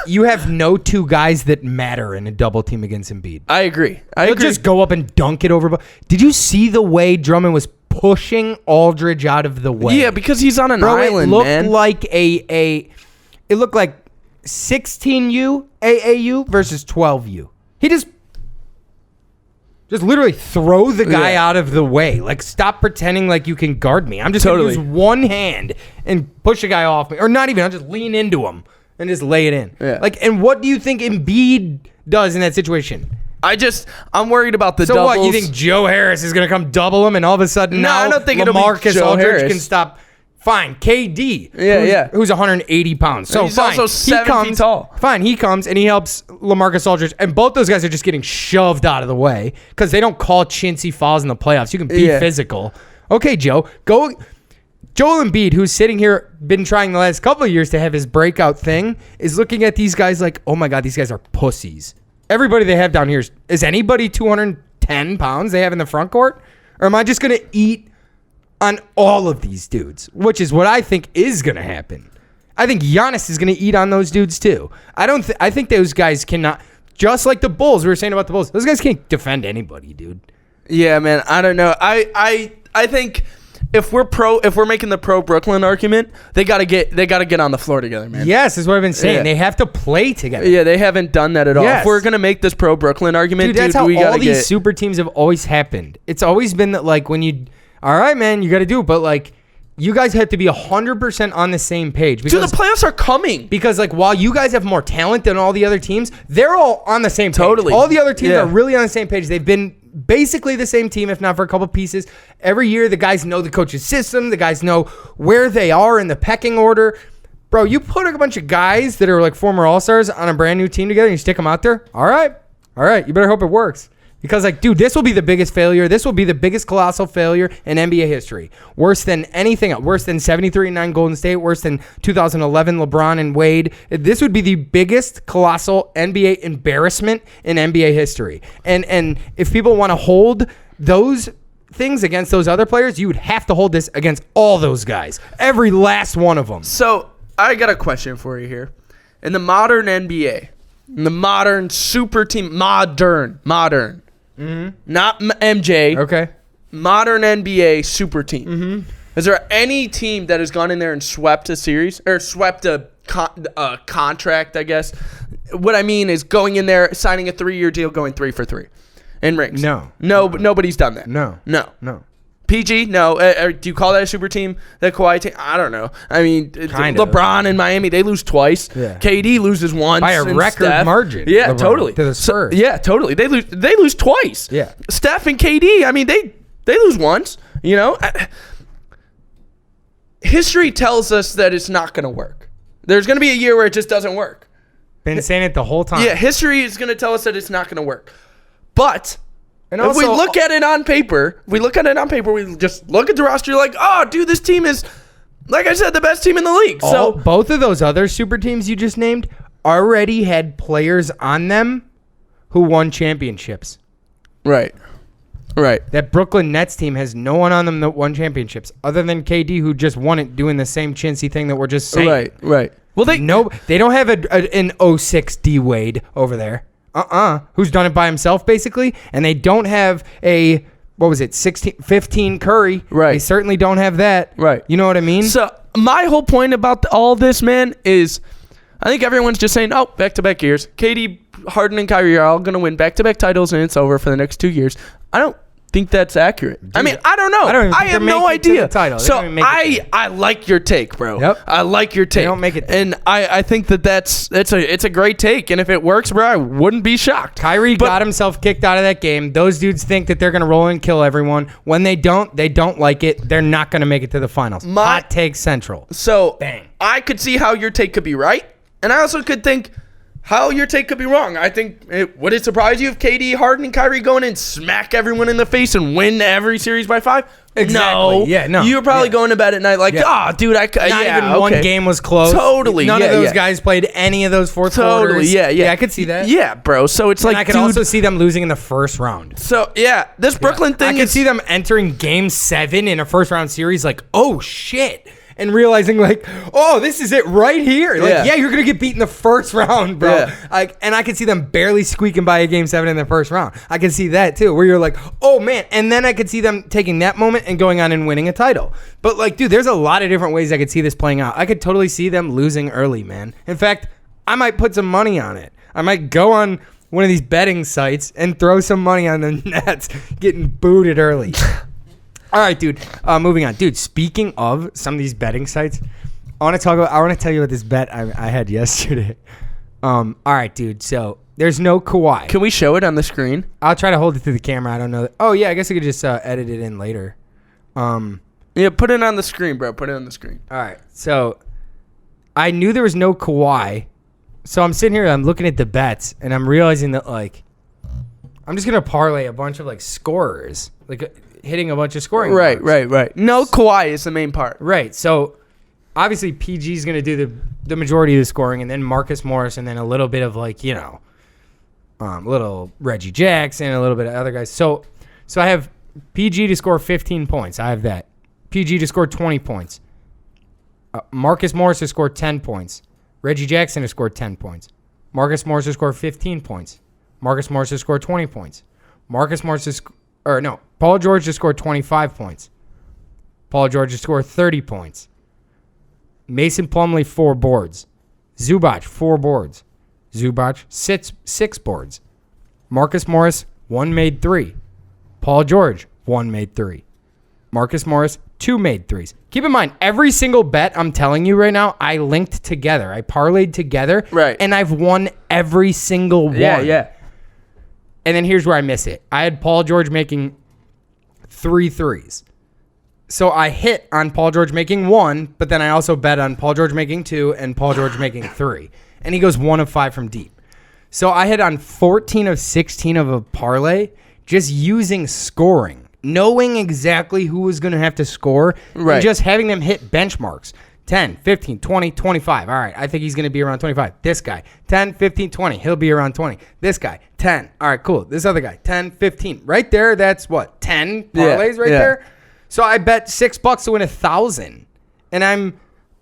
You have no two guys that matter in a double team against Embiid. I agree. He'll just go up and dunk it over. Did you see the way Drummond was pushing Aldridge out of the way? Yeah, because he's on an Bro, island, it looked man. like it looked like 16U AAU versus 12U. He just literally throw the guy out of the way. Like, stop pretending like you can guard me. I'm just going to use one hand and push a guy off me. Or not even. I'll just lean into him and just lay it in. Yeah. Like, and what do you think Embiid does in that situation? I'm worried about the So doubles. what, you think Joe Harris is going to come double him and all of a sudden now I don't think it'll be LaMarcus Joe Aldridge Harris. can stop? Fine, KD, who's 180 pounds. So he's fine, also 7 feet tall. Fine, he comes and he helps LaMarcus Aldridge, and both those guys are just getting shoved out of the way because they don't call chintzy fouls in the playoffs. You can be physical. Okay, Joe, go. Joel Embiid, who's sitting here, been trying the last couple of years to have his breakout thing, is looking at these guys like, oh my God, these guys are pussies. Everybody they have down here is anybody 210 pounds they have in the front court? Or am I just going to eat on all of these dudes, which is what I think is going to happen. I think Giannis is going to eat on those dudes too. I think those guys cannot, just like the Bulls, we were saying about the Bulls, those guys can't defend anybody, dude. Yeah, man, I don't know. I think if we're making the pro Brooklyn argument, they got to get on the floor together, man. Yes, that's what I've been saying. Yeah. They have to play together. Yeah, they haven't done that at all. Yes. If we're going to make this pro Brooklyn argument, Dude, that's how we got all to these super teams have always happened. It's always been that, like, when you, all right, man, you got to do it, but like, you guys have to be 100% on the same page. Because, dude, the playoffs are coming. Because, like, while you guys have more talent than all the other teams, they're all on the same page. Totally. All the other teams Yeah. are really on the same page. They've been basically the same team, if not for a couple pieces. Every year, the guys know the coach's system. The guys know where they are in the pecking order. Bro, you put a bunch of guys that are like former All-Stars on a brand new team together and you stick them out there. All right. You better hope it works. Because, like, dude, this will be the biggest failure. This will be the biggest colossal failure in NBA history. Worse than anything else. Worse than 73-9 Golden State. Worse than 2011 LeBron and Wade. This would be the biggest colossal NBA embarrassment in NBA history. And if people want to hold those things against those other players, you would have to hold this against all those guys. Every last one of them. So, I got a question for you here. In the modern NBA, in the modern super team, modern. Not MJ. Okay. Modern NBA super team. Mm-hmm. Is there any team that has gone in there and swept a series or swept a contract, I guess? What I mean is going in there, signing a 3-year deal, going 3 for 3 in rings. No. But nobody's done that. No. PG? No. Do you call that a super team? That Kawhi team? I don't know. I mean, Kind of. LeBron in Miami, they lose twice. Yeah. KD loses once. By a and record Steph. margin. Yeah, LeBron, totally. to the Spurs. Yeah, totally. They lose twice. Yeah. Steph and KD, I mean, they lose once. You know? History tells us that it's not going to work. There's going to be a year where it just doesn't work. Been saying it the whole time. Yeah, history is going to tell us that it's not going to work. But And if we also- look at it on paper, we just look at the roster, you're like, oh, dude, this team is, like I said, the best team in the league. So both of those other super teams you just named already had players on them who won championships. Right. That Brooklyn Nets team has no one on them that won championships other than KD, who just won it doing the same chintzy thing that we're just saying. Right. Well, they don't have an 06 D Wade over there. Who's done it by himself basically, and they don't have a 15 Curry. Right. They certainly don't have that. Right. You know what I mean? So my whole point about all this, man, is I think everyone's just saying, oh, back-to-back years. KD, Harden, and Kyrie are all going to win back-to-back titles, and it's over for the next 2 years. I don't think that's accurate. Dude, I mean, I don't know. I don't even I think have they're no making it to idea. the title. They So don't even make it I like your take, bro. Yep. I like your take. don't make it. And I think that's a great take. And if it works, bro, I wouldn't be shocked. Kyrie got himself kicked out of that game. Those dudes think that they're going to roll and kill everyone. When they don't like it. They're not going to make it to the finals. Hot take central. So Bang. I could see how your take could be right. And I also could think how your take could be wrong. I think, would it surprise you if KD, Harden, and Kyrie go in and smack everyone in the face and win every series by 5? Exactly. No. Yeah, no. You were probably Yeah. going to bed at night like, dude, Not even one game was close. Totally. None of Yeah, those yeah. guys played any of those fourth quarters. Yeah, I could see that. Yeah, bro. So it's And like, I could dude, also see them losing in the first round. so yeah, this Brooklyn thing I could is see them entering game 7 in a first round series like, oh shit. And realizing like, oh, this is it right here. Like, yeah, you're going to get beat in the first round, bro. Yeah. And I could see them barely squeaking by a game 7 in the first round. I could see that too, where you're like, oh man. And then I could see them taking that moment and going on and winning a title. But like, dude, there's a lot of different ways I could see this playing out. I could totally see them losing early, man. In fact, I might put some money on it. I might go on one of these betting sites and throw some money on the Nets getting booted early. All right, dude. Moving on, dude. Speaking of some of these betting sites, I want to tell you about this bet I had yesterday. All right, dude. So there's no Kawhi. Can we show it on the screen? I'll try to hold it to the camera. I don't know. Oh yeah, I guess I could just edit it in later. Yeah, put it on the screen, bro. Put it on the screen. All right. So I knew there was no Kawhi. So I'm sitting here, I'm looking at the bets, and I'm realizing that like I'm just gonna parlay a bunch of like scorers, like hitting a bunch of scoring. Right. marks. No, Kawhi is the main part. Right. So obviously PG is going to do the majority of the scoring, and then Marcus Morris, and then a little bit of like, little Reggie Jackson, a little bit of other guys. So I have PG to score 15 points. I have that. PG to score 20 points. Marcus Morris to score 10 points. Reggie Jackson to score 10 points. Marcus Morris to score 15 points. Marcus Morris to score 20 points. Paul George to score 25 points. Paul George to score 30 points. Mason Plumlee, 4 boards. Zubac, 4 boards. Zubac, 6 boards. Marcus Morris, 1 made 3. Paul George, 1 made 3. Marcus Morris, 2 made 3s. Keep in mind, every single bet I'm telling you right now, I linked together. I parlayed together. Right. And I've won every single one. Yeah. And then here's where I miss it. I had Paul George making 3 threes. So I hit on Paul George making 1, but then I also bet on Paul George making 2 and Paul George making 3. And he goes 1 of 5 from deep. So I hit on 14 of 16 of a parlay just using scoring, knowing exactly who was going to have to score, Right. and just having them hit benchmarks. 10, 15, 20, 25. All right, I think he's going to be around 25. This guy, 10, 15, 20. He'll be around 20. This guy, 10. All right, cool. This other guy, 10, 15. Right there, that's what, 10 parlays right there? So I bet $6 to win 1,000. And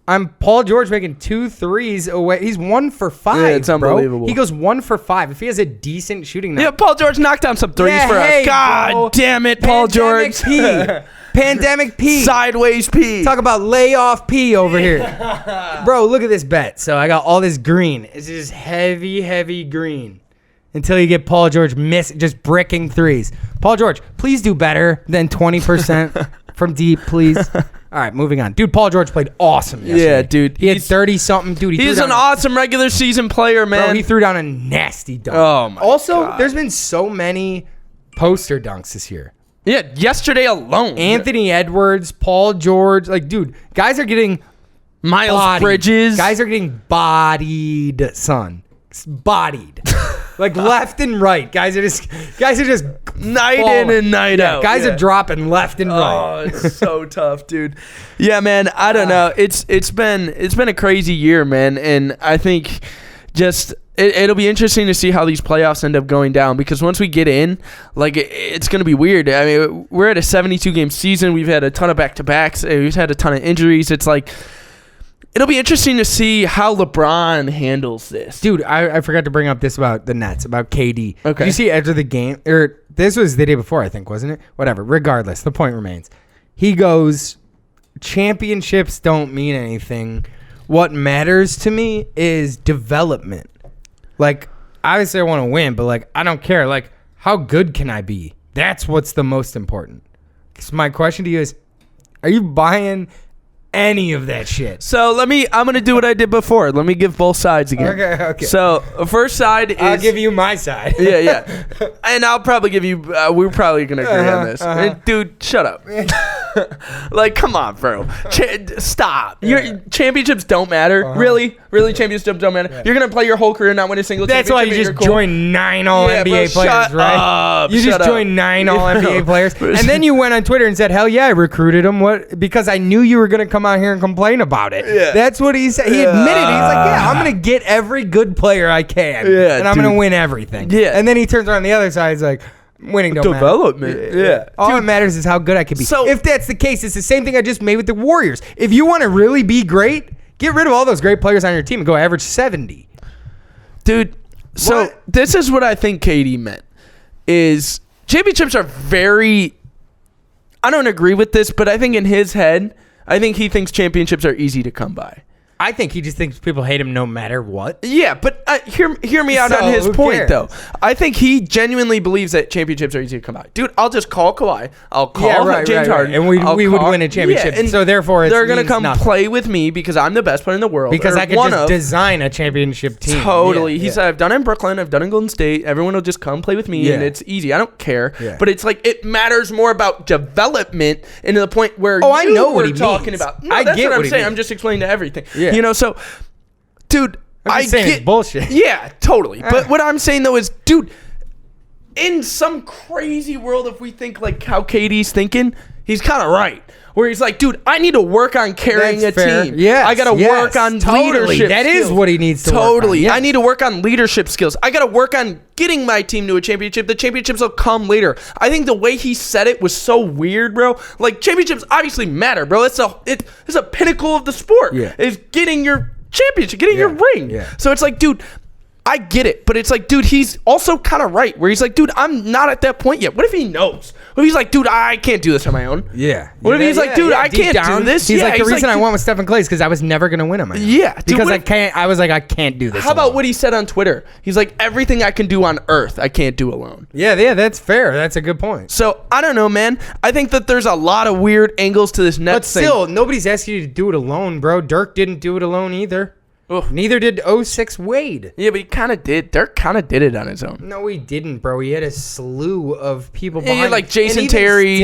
I'm Paul George making 2 threes away. He's 1 for 5, Yeah, it's unbelievable. He goes 1 for 5. If he has a decent shooting night. Yeah, Paul George knocked down some threes for us. God bro. damn it, Paul Pandemic George. P. Pandemic P. Sideways P. Talk about layoff P over here. Bro, look at this bet. So I got all this green. It's just heavy, heavy green. Until you get Paul George just bricking threes. Paul George, please do better than 20% from deep, please. All right, moving on. Dude, Paul George played awesome yesterday. Yeah, dude. He had 30-something. Dude, He's an awesome regular season player, man. Bro, he threw down a nasty dunk. Oh, my Also, God. there's been so many poster dunks this year. Yeah, yesterday alone. Anthony Edwards, Paul George. Like, dude, guys are getting Miles bodied. Bridges. Guys are getting bodied, son. Bodied. Like left and right. Guys are just night falling. in and night out. Guys Yeah. are dropping left and Oh, right. it's so tough, dude. Yeah, man. I don't know. It's been a crazy year, man, and I think just it'll be interesting to see how these playoffs end up going down, because once we get in, like, it's going to be weird. I mean, we're at a 72-game season. We've had a ton of back-to-backs. We've had a ton of injuries. It's like, it'll be interesting to see how LeBron handles this. Dude, I forgot to bring up this about the Nets, about KD. Okay. Did you see after the game, or this was the day before, I think, wasn't it? Whatever. Regardless, the point remains. He goes, championships don't mean anything. What matters to me is development. Like, obviously I want to win, but like, I don't care. Like, how good can I be That's what's the most important. So my question to you is, are you buying any of that shit? So I'm going to do what I did before. Let me give both sides again. Okay. So first side is... I'll give you my side. Yeah. And I'll probably give you... we're probably going to agree on this. Dude, shut up. Like, come on, bro. Stop. Your championships don't matter. Really? Championships don't matter. You're going to play your whole career and not win a single That's championship. why you just joined 9 All-NBA players, right? You just joined 9 All-NBA players. And then you went on Twitter and said, hell yeah, I recruited him. What? Because I knew you were going to come out here and complain about it. Yeah. That's what he said. He admitted. He's like, yeah, I'm going to get every good player I can. Yeah, and I'm going to win everything. Yeah. And then he turns around the other side. He's like, winning don't development. matter. Yeah. All that matters is how good I can be. So if that's the case, it's the same thing I just made with the Warriors. If you want to really be great, get rid of all those great players on your team and go average 70. Dude, so this is what I think KD meant. Is championships are very... I don't agree with this, but I think in his head, I think he thinks championships are easy to come by. I think he just thinks people hate him no matter what. Yeah, but hear me out on his point, though. I think he genuinely believes that championships are easy to come by. Dude, I'll just call Kawhi. I'll call James Harden. And we would win a championship. Yeah, and so therefore, they're going to come play with me because I'm the best player in the world. Because I could just design a championship team. Totally. He said, I've done it in Brooklyn. I've done it in Golden State. Everyone will just come play with me, and it's easy. I don't care. Yeah. But it's like it matters more about development and to the point where I know what he's talking about. No, I that's get what I'm he saying. means. I'm just explaining to everything. Yeah. You know, so... Dude, I'm just saying it's bullshit. Yeah, totally. But what I'm saying, though, is, dude, in some crazy world, if we think like how KD's thinking, he's kind of right. Where he's like, dude, I need to work on carrying a team. Yes, I got to work on leadership That skills. is what he needs to work on. Totally. Yes. I need to work on leadership skills. I got to work on getting my team to a championship. The championships will come later. I think the way he said it was so weird, bro. Like, championships obviously matter, bro. It's a pinnacle of the sport. Yeah. Is getting your championship, getting your ring. Yeah. So it's like, dude, I get it, but it's like, dude, he's also kind of right, where he's like, dude, I'm not at that point yet. What if he knows? What if he's like, dude, I can't do this on my own? Yeah. What if he's like, dude, I can't do this? He's like, the reason I went with Stephen Clay is because I was never going to win on my own. Yeah. Dude, because I was like, I can't do this How about what he said on Twitter? He's like, everything I can do on earth, I can't do alone. Yeah, that's fair. That's a good point. So, I don't know, man. I think that there's a lot of weird angles to this Nets thing. But still, nobody's asking you to do it alone, bro. Dirk didn't do it alone either. Ugh. Neither did 06 Wade. Yeah, but he kind of did. Dirk kind of did it on his own. No, he didn't, bro. He had a slew of people Yeah, behind him. like Jason and Terry.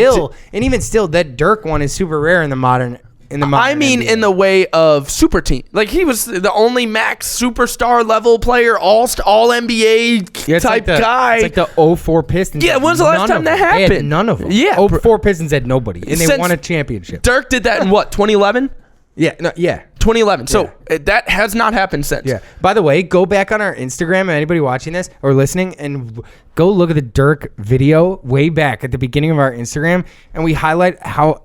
Even still, that Dirk one is super rare in the modern. I mean, NBA. in the way of super team. Like, he was the only max superstar level player, all NBA type guy. It's like the 04 Pistons. Yeah, when's the last time that happened? They had none of them. Yeah. 04 Pistons had nobody, and they won a championship. Dirk did that in what, 2011? Yeah, 2011. So that has not happened since. Yeah. By the way, go back on our Instagram, anybody watching this or listening, and go look at the Dirk video way back at the beginning of our Instagram, and we highlight how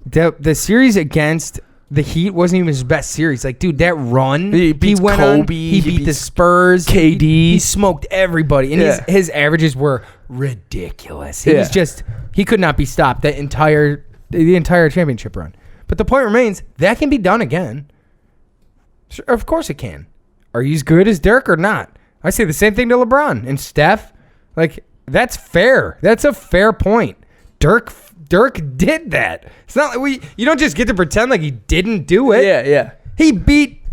the series against the Heat wasn't even his best series. Like, dude, that run, he beat Kobe, he beat the Spurs, KD, he smoked everybody, and his averages were ridiculous. He was just, he could not be stopped the entire championship run. But the point remains, that can be done again. Sure, of course it can. Are you as good as Dirk or not? I say the same thing to LeBron and Steph. Like, that's fair. That's a fair point. Dirk did that. It's not like you don't just get to pretend like he didn't do it. Yeah. He beat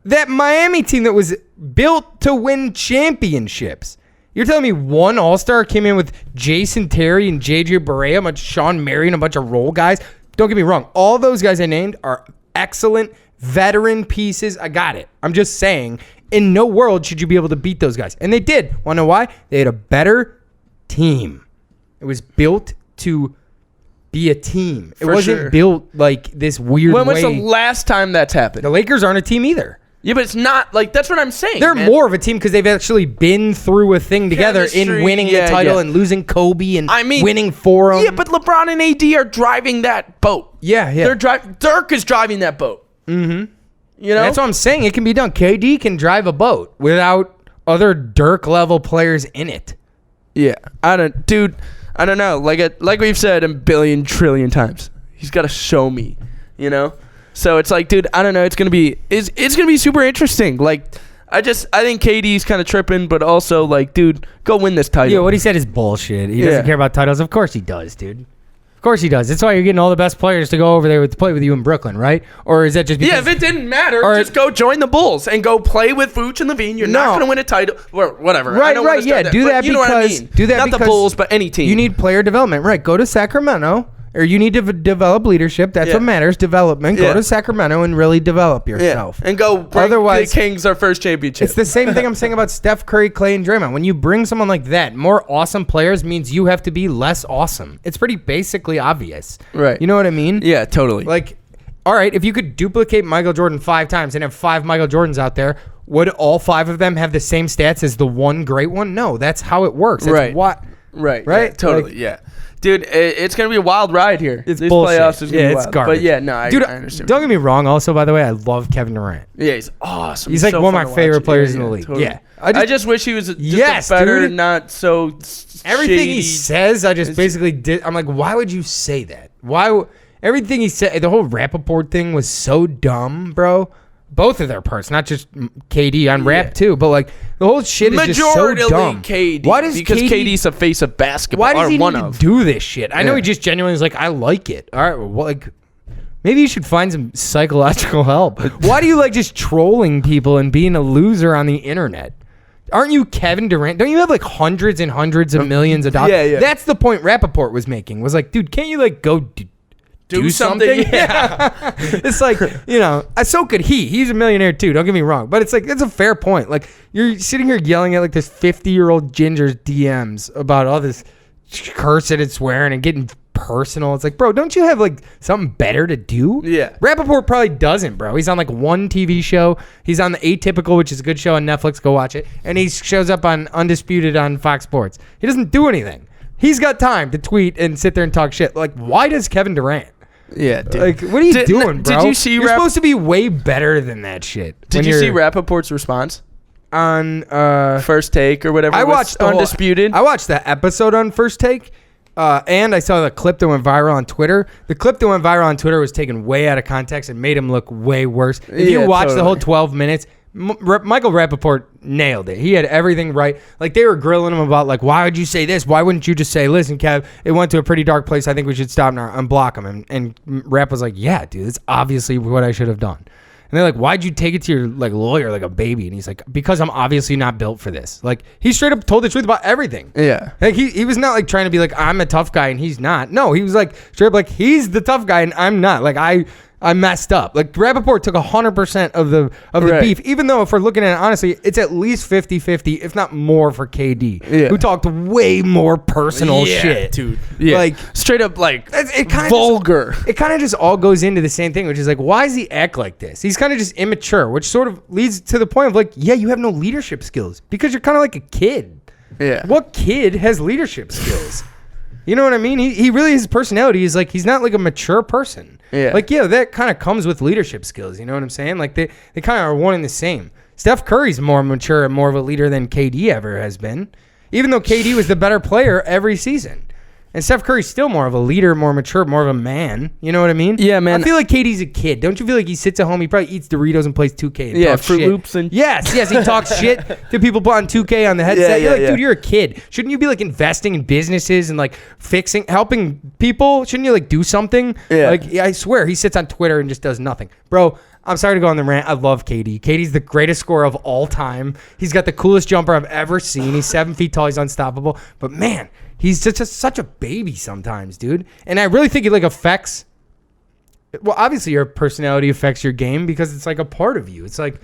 that Miami team that was built to win championships. You're telling me one All-Star came in with Jason Terry and JJ Barea, Sean Marion, a bunch of role guys? Don't get me wrong. All those guys I named are excellent veteran pieces. I got it. I'm just saying, in no world should you be able to beat those guys. And they did. Want to know why? They had a better team. It was built to be a team. It wasn't built like this weird way. When was the last time that's happened? The Lakers aren't a team either. Yeah, but it's not, like, that's what I'm saying. They're more of a team because they've actually been through a thing together in winning the title and losing Kobe and winning for them. Yeah, but LeBron and AD are driving that boat. Yeah. Dirk is driving that boat. Mm-hmm. You know? That's what I'm saying. It can be done. KD can drive a boat without other Dirk-level players in it. Yeah. I don't know. Like we've said a billion trillion times, he's got to show me, you know? So it's like, dude, I don't know. It's gonna be super interesting. Like, I think KD's kind of tripping, but also like, dude, go win this title. Yeah, what he said is bullshit. He doesn't care about titles. Of course he does, dude. Of course he does. That's why you're getting all the best players to go over there to play with you in Brooklyn, right? Or is that just because... Yeah, if it didn't matter, just go join the Bulls and go play with Vooch and Levine. You're not going to win a title. Or whatever. Right, yeah. Do that you know what I mean. Not the Bulls, but any team. You need player development. Right, go to Sacramento... Or you need to develop leadership. That's what matters. Development. Go to Sacramento and really develop yourself. And go bring Otherwise, the Kings our first championship. It's the same thing I'm saying about Steph Curry, Clay, and Draymond. When you bring someone like that, more awesome players means you have to be less awesome. It's pretty basically obvious. Right. You know what I mean? Yeah, totally. Like, all right, if you could duplicate Michael Jordan 5 times and have 5 Michael Jordans out there, would all 5 of them have the same stats as the one great one? No, that's how it works. That's Right. Right? Yeah, totally. Like, Dude, it's going to be a wild ride here. It's These bullshit. playoffs is going to be it's wild. garbage. But yeah, no, I understand. Don't get me wrong. Also, by the way, I love Kevin Durant. Yeah, he's awesome. He's like so one of fun my to favorite watch. players in the league. Totally. Yeah. I just wish he was just a better, dude. not so Everything shady. he says, I just basically did. I'm like, why would you say that? Everything he said, the whole Rappaport thing was so dumb, bro. Both of their parts, not just KD on rap too, but like the whole shit is just so dumb. KD. Why does because KD's the face of basketball. Why does he one need of. to do this shit? I know he just genuinely is like, I like it. All right, well, like maybe you should find some psychological help. Why do you like just trolling people and being a loser on the internet? Aren't you Kevin Durant? Don't you have like hundreds and hundreds of millions of dollars? Yeah. That's the point Rappaport was making. Was like, dude, can't you like go do something? Yeah. It's like, so could he. He's a millionaire too, don't get me wrong. But it's like, that's a fair point. Like, you're sitting here yelling at like this 50-year-old ginger's DMs about all this cursing and swearing and getting personal. It's like, bro, don't you have like something better to do? Yeah. Rappaport probably doesn't, bro. He's on like one TV show. He's on The Atypical, which is a good show on Netflix. Go watch it. And he shows up on Undisputed on Fox Sports. He doesn't do anything. He's got time to tweet and sit there and talk shit. Like, why does Kevin Durant? Yeah, dude. Like, what are you doing, bro? Did you see You're supposed to be way better than that shit. Did you see Rappaport's response on First Take or whatever? I watched Undisputed. I watched that episode on First Take, and I saw the clip that went viral on Twitter. The clip that went viral on Twitter was taken way out of context and made him look way worse. If you watch the whole 12 minutes, Michael Rappaport nailed it. He had everything right. Like, they were grilling him about, like, why would you say this? Why wouldn't you just say, listen, Kev, it went to a pretty dark place. I think we should stop now and block him. And Rapp was like, yeah, dude, that's obviously what I should have done. And they're like, why'd you take it to your like lawyer like a baby? And he's like, because I'm obviously not built for this. Like, he straight up told the truth about everything. Yeah. Like, he was not like trying to be like, I'm a tough guy and he's not. No, he was like straight up like, he's the tough guy and I'm not. Like, I messed up. Like, Rappaport took 100% of the beef, even though if we're looking at it honestly, it's at least 50-50, if not more, for KD, who talked way more personal shit. Dude. Yeah. Like, straight up, like, it kind of vulgar. It kind of just all goes into the same thing, which is like, why does he act like this? He's kind of just immature, which sort of leads to the point of like, yeah, you have no leadership skills because you're kind of like a kid. Yeah. What kid has leadership skills? You know what I mean? He really, his personality is like, he's not like a mature person. Yeah. Like, yeah, that kind of comes with leadership skills. You know what I'm saying? Like, they kind of are one and the same. Steph Curry's more mature and more of a leader than KD ever has been, even though KD was the better player every season. And Steph Curry's still more of a leader, more mature, more of a man. You know what I mean? Yeah, man. I feel like KD's a kid. Don't you feel like he sits at home, he probably eats Doritos and plays 2K and talks Fruit shit? Loops and... Yes, he talks shit to people put on 2K on the headset. You're like, dude, you're a kid. Shouldn't you be like investing in businesses and like helping people? Shouldn't you like do something? Yeah. Like, I swear, he sits on Twitter and just does nothing. Bro, I'm sorry to go on the rant. I love KD. KD's the greatest scorer of all time. He's got the coolest jumper I've ever seen. He's 7 feet tall. He's unstoppable. But man, he's just such a baby sometimes, dude. And I really think it like affects. Well, obviously your personality affects your game because it's like a part of you. It's like.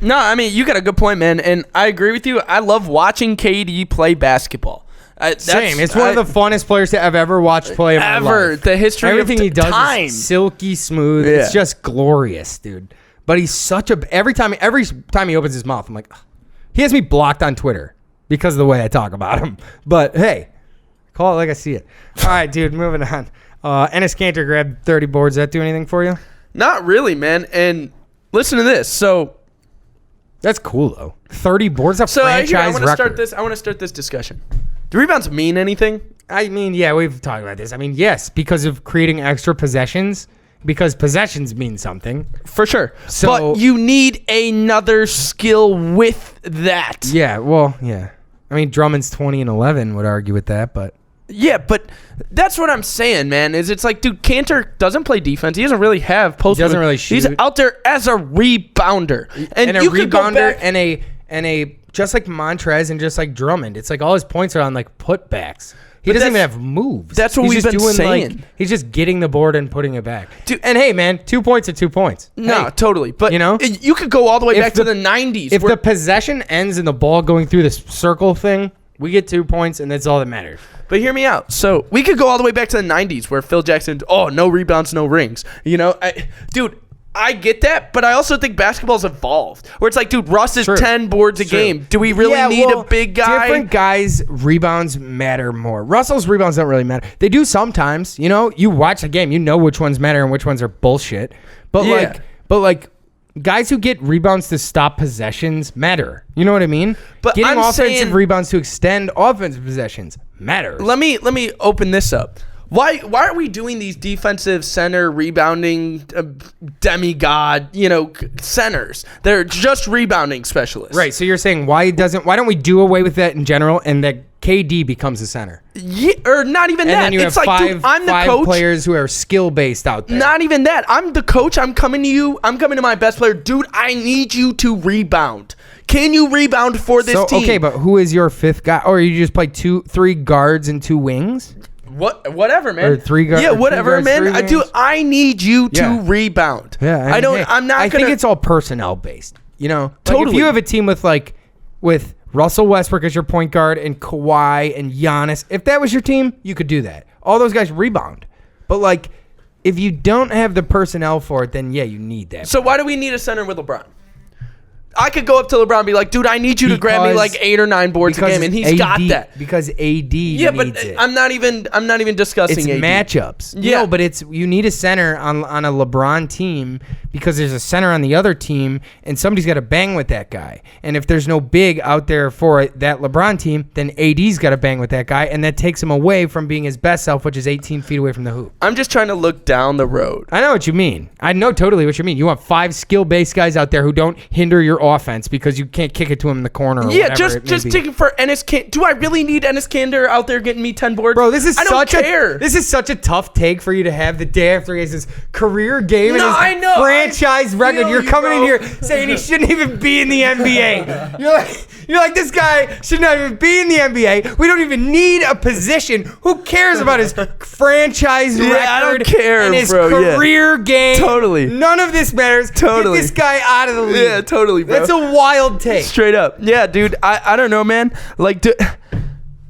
No, I mean, you got a good point, man. And I agree with you. I love watching KD play basketball. Same. It's one of the funnest players that I've ever watched play in my life. The history Everything of he does time. is silky smooth. Yeah. It's just glorious, dude. But he's such a every time he opens his mouth, I'm like, ugh. He has me blocked on Twitter because of the way I talk about him. But hey, call it like I see it. All right, dude, moving on. Enes Kanter grabbed 30 boards. Does that do anything for you? Not really, man. And listen to this. So that's cool though. 30 boards. That's a franchise I want to record. I want to start this discussion. Do rebounds mean anything? I mean, yeah, we've talked about this. I mean, yes, because of creating extra possessions because possessions mean something. For sure. So- but you need another skill with that. Yeah, well, yeah. I mean, Drummond's 20 and 11 would argue with that, but Yeah, but that's what I'm saying, man. Is it's like, dude, Cantor doesn't play defense. He doesn't really have post. He doesn't really He's shoot. out there as a rebounder, and a you could go rebounder back- and a just like Montrez and just like Drummond. It's like all his points are on like putbacks. He But doesn't even that's- have moves. that's what He's we've just been saying. Like, he's just getting the board and putting it back. Dude- and hey, man, 2 points are 2 points. No, Hey, totally. But you know? you could go all the way If back to the 90s. If where- the possession ends in the ball going through this circle thing, we get 2 points, and that's all that matters. But hear me out. So we could go all the way back to the 90s where Phil Jackson, no rebounds, no rings. You know, dude, I get that, but I also think basketball's evolved. Where it's like, dude, Russ is True. 10 boards a True. game. Do we really Yeah, need well, a big guy? Different guys' rebounds matter more. Russell's rebounds don't really matter. They do sometimes. You know, you watch a game, you know which ones matter and which ones are bullshit. But Yeah. like guys who get rebounds to stop possessions matter. You know what I mean? But getting I'm offensive saying- rebounds to extend offensive possessions matters. Let me open this up. Why are we doing these defensive center rebounding demigod, centers? They're just rebounding specialists. Right. So you're saying why don't we do away with that in general and that KD becomes a center? Yeah, or not even And that. then you It's have like, five, dude, I'm the five coach. players who are skill based out there. Not even that. I'm the coach. I'm coming to you. I'm coming to my best player. Dude, I need you to rebound. Can you rebound for this team? Okay, but who is your fifth guy? Or you just play 3 guards and 2 wings? Whatever, man. Or 3 guards. Yeah, whatever, man. I need you to Yeah. rebound. Yeah, I don't. I'm not. I gonna, think it's all personnel based. You know, Like, Totally. if you have a team with Russell Westbrook as your point guard and Kawhi and Giannis, if that was your team, you could do that. All those guys rebound. But if you don't have the personnel for it, then yeah, you need that. So why do we need a center with LeBron? I could go up to LeBron and be like, dude, I need you to grab me like 8 or 9 boards a game, and he's got that. Because AD Yeah, but needs it. I'm not even discussing It's AD. matchups. Yeah. No, but you need a center on a LeBron team because there's a center on the other team and somebody's got to bang with that guy. And if there's no big out there for that LeBron team, then AD's got to bang with that guy, and that takes him away from being his best self, which is 18 feet away from the hoop. I'm just trying to look down the road. I know what you mean. I know totally what you mean. You want 5 skill-based guys out there who don't hinder your offense because you can't kick it to him in the corner. Or Yeah, whatever just taking for Enes Kanter. Do I really need Enes Kanter out there getting me 10 boards? Bro, this is I don't such care. this is such a tough take for you to have the day after he has his career game No, and his I know. franchise I record. feel You're you, coming in bro. here saying he shouldn't even be in the NBA. You're like this guy should not even be in the NBA. We don't even need a position. Who cares about his franchise record? I don't care, and his bro, yeah. career game. Totally. None of this matters. Totally. Get this guy out of the league. Yeah, totally, bro. That's a wild take. Straight up. Yeah, dude. I don't know, man.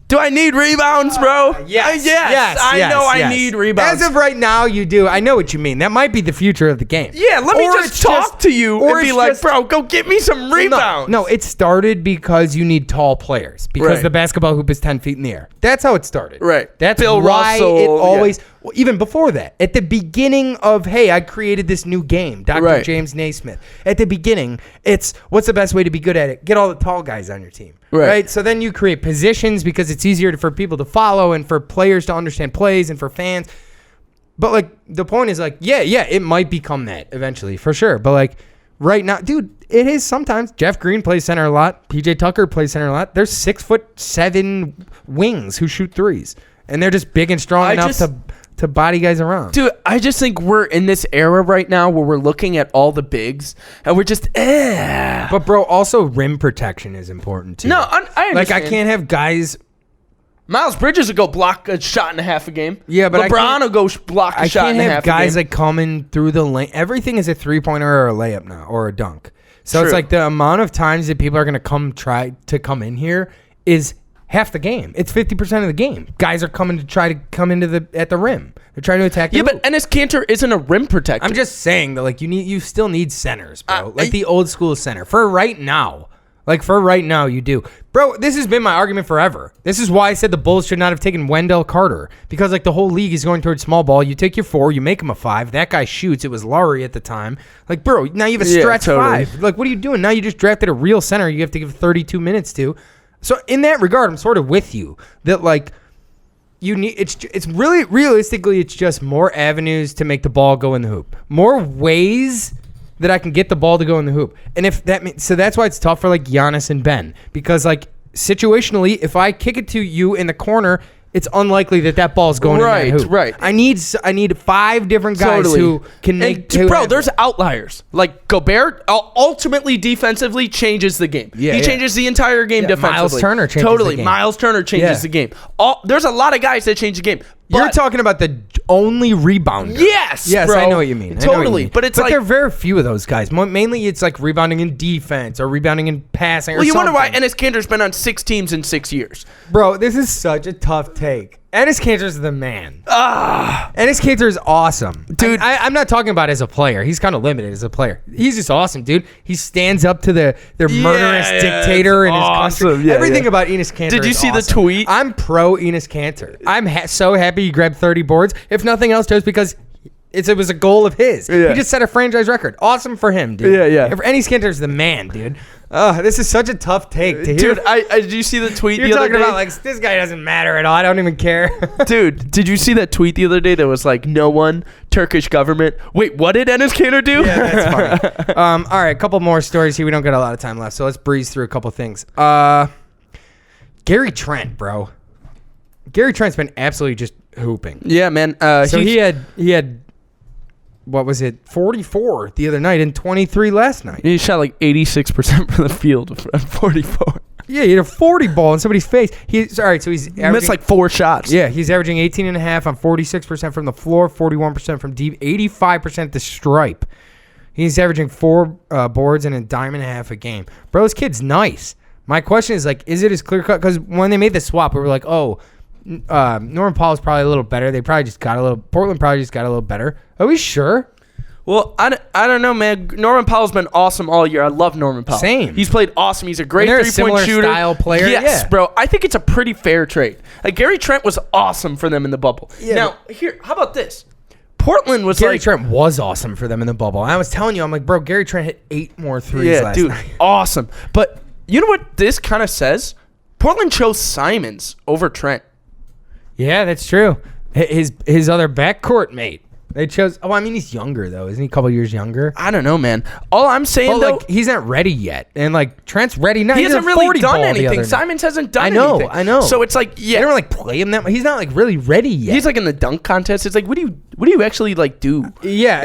Do I need rebounds, bro? Yes. Yes. I know I need rebounds. As of right now, you do. I know what you mean. That might be the future of the game. Yeah, let me Or just it's talk to you or and be it's like, just- bro, go get me some rebounds. No, it started because you need tall players because Right. the basketball hoop is 10 feet in the air. That's how it started. Right. That's Bill why Russell, it yeah. always, well, even before that, at the beginning of, hey, I created this new game, Dr. Right. James Naismith. At the beginning, it's what's the best way to be good at it? Get all the tall guys on your team. Right. So then you create positions because it's easier for people to follow and for players to understand plays and for fans. But the point is yeah, it might become that eventually for sure. But right now, dude, it is sometimes. Jeff Green plays center a lot. PJ Tucker plays center a lot. There's 6'7" wings who shoot threes, and they're just big and strong enough to body guys around. Dude, I just think we're in this era right now where we're looking at all the bigs and we're just, But bro, also rim protection is important too. No, I understand. I can't have guys. Miles Bridges will go block a shot and a half a game. Yeah, but LeBron will go block a I shot can't and a have half guys a game. coming through the lane. Everything is a 3-pointer or a layup now or a dunk. So True. it's the amount of times that people are going to try to come in here is half the game. It's 50% of the game. Guys are coming to try to come into at the rim. They're trying to attack. Yeah, but Enes Kanter isn't a rim protector. I'm just saying that you still need centers, bro. The old school center for right now. For right now, you do. Bro, this has been my argument forever. This is why I said the Bulls should not have taken Wendell Carter. Because, the whole league is going towards small ball. You take your 4, you make him a 5. That guy shoots. It was Laurie at the time. Bro, now you have a stretch totally. 5. What are you doing? Now you just drafted a real center you have to give 32 minutes to. So, in that regard, I'm sort of with you. That, you need it's really realistically it's just more avenues to make the ball go in the hoop. More ways that I can get the ball to go in the hoop. And if that means, so that's why it's tough for like Giannis and Ben, because like situationally, if I kick it to you in the corner, it's unlikely that ball's going in that hoop. Right. I need 5 different guys who can make. And, bro, there's outliers. Like Gobert ultimately defensively changes the game. Yeah, he changes the entire game defensively. Miles Turner changes the game. Miles Turner changes the game. There's a lot of guys that change the game. You're talking about the only rebounder. Yes, bro. I know what you mean. Totally. But it's like there are very few of those guys. Mainly it's like rebounding in defense or rebounding in passing. Well, you wonder why Enes Kanter's been on 6 teams in 6 years. Bro, this is such a tough take. Enes Kanter's the man. Enes Kanter is awesome. Dude, I'm not talking about as a player. He's kind of limited as a player. He's just awesome, dude. He stands up to their murderous dictator in his country. Everything about Enes Kanter Did you is see awesome. the tweet? I'm pro Enes Kanter. I'm so happy he grabbed 30 boards. If nothing else, just because it was a goal of his. Yeah. He just set a franchise record. Awesome for him, dude. Yeah. Enes Kanter's the man, dude. This is such a tough take to hear. Dude, did you see the tweet You're the other talking day? about like this guy doesn't matter at all. I don't even care. Dude, did you see that tweet the other day that was like, no one, Turkish government? Wait, what did Enes Kanter do? Yeah, that's funny. All right, a couple more stories here. We don't got a lot of time left, so let's breeze through a couple things. Gary Trent, bro. Gary Trent's been absolutely just hooping. Yeah, man. So he had what was it, 44 the other night and 23 last night. He shot like 86% from the field from 44. Yeah, he had a 40 ball in somebody's face. So he's He missed like 4 shots. Yeah, he's averaging 18.5 on 46% from the floor, 41% from deep, 85% the stripe. He's averaging 4 boards and a dime and a half a game. Bro, this kid's nice. My question is like, is it as clear cut? Because when they made the swap, we were like, oh, Norman Powell's probably a little better. Portland probably just got a little better. Are we sure? Well, I don't know, man. Norman Powell's been awesome all year. I love Norman Powell. Same. He's played awesome. He's a great And they're a three-point similar shooter. style player. Yes, Yeah. bro. I think it's a pretty fair trade. Like Gary Trent was awesome for them in the bubble. Yeah. Now, here, how about this? Portland was Gary like Trent was awesome for them in the bubble. I was telling you, I'm like, bro, Gary Trent hit 8 more threes last night. Awesome. But you know what this kind of says? Portland chose Simons over Trent. Yeah, that's true. His other backcourt mate. They chose. Oh, I mean, he's younger though, isn't he? A couple years younger. I don't know, man. All I'm saying though, like he's not ready yet, and like Trent's ready now. he hasn't really done anything. Simons hasn't done anything. I know. So it's like, They don't like play him that much. He's not like really ready yet. he's like in the dunk contest. It's like, what do you actually like do? Yeah.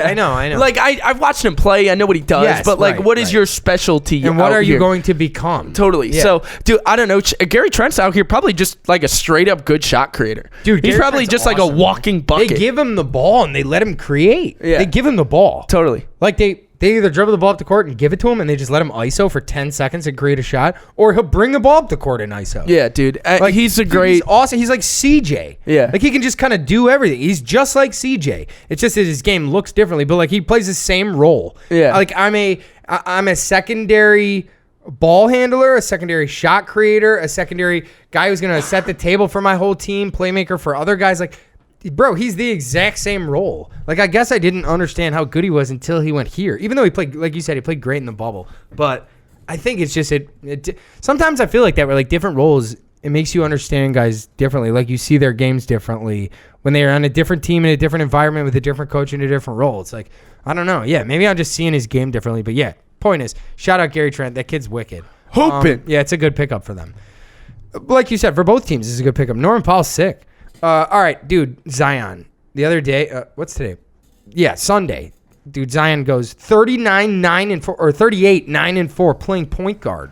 I know. Like I've watched him play. I know what he does, Yes, but like, right, what is right. your specialty? And what out are you here? going to become? Totally. Yeah. So, dude, I don't know. Gary Trent's out here probably just like a straight up good shot creator. Dude, he's Gary probably Trent's just like a awesome, walking bucket. They give him the ball and they let him create. Yeah. They give him the ball. Totally. Like they either dribble the ball up the court and give it to him, and they just let him ISO for 10 seconds and create a shot, or he'll bring the ball up the court and ISO. Yeah, dude. Like he's a dude, great. He's awesome. He's like CJ. Yeah. Like he can just kind of do everything. He's just like CJ. It's just that his game looks differently, but like he plays the same role. Yeah. Like I'm a secondary ball handler, a secondary shot creator, a secondary guy who's gonna set the table for my whole team, playmaker for other guys. Like, bro, he's the exact same role. Like, I guess I didn't understand how good he was until he went here. Even though he played, like you said, he played great in the bubble. But I think it's just sometimes I feel like that where like different roles, it makes you understand guys differently. Like you see their games differently when they're on a different team in a different environment with a different coach in a different role. It's like, I don't know. Yeah, maybe I'm just seeing his game differently. But yeah, point is, shout out Gary Trent. That kid's wicked. Hooping. Yeah, it's a good pickup for them. Like you said, for both teams, it's a good pickup. Norman Powell's sick. All right, dude, Zion. The other day, what's today? Yeah, Sunday. Dude, Zion goes 39, 9, and 4, or 38, 9, and 4, playing point guard.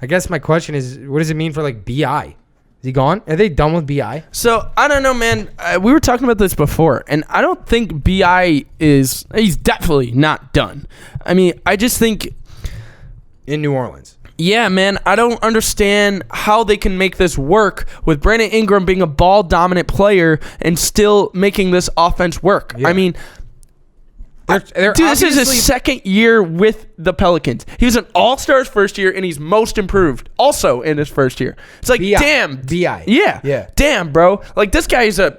I guess my question is, what does it mean for, like, B.I.? Is he gone? Are they done with B.I.? So, I don't know, man. We were talking about this before, and I don't think B.I. he's definitely not done. I mean, I just think... In New Orleans. Yeah, man, I don't understand how they can make this work with Brandon Ingram being a ball-dominant player and still making this offense work. Yeah. I mean, They're dude, this is his obviously- second year with the Pelicans. He was an all-star his first year, and he's most improved also in his first year. It's like, B.I. damn. B.I. Yeah. Yeah. Damn, bro. Like, this guy is a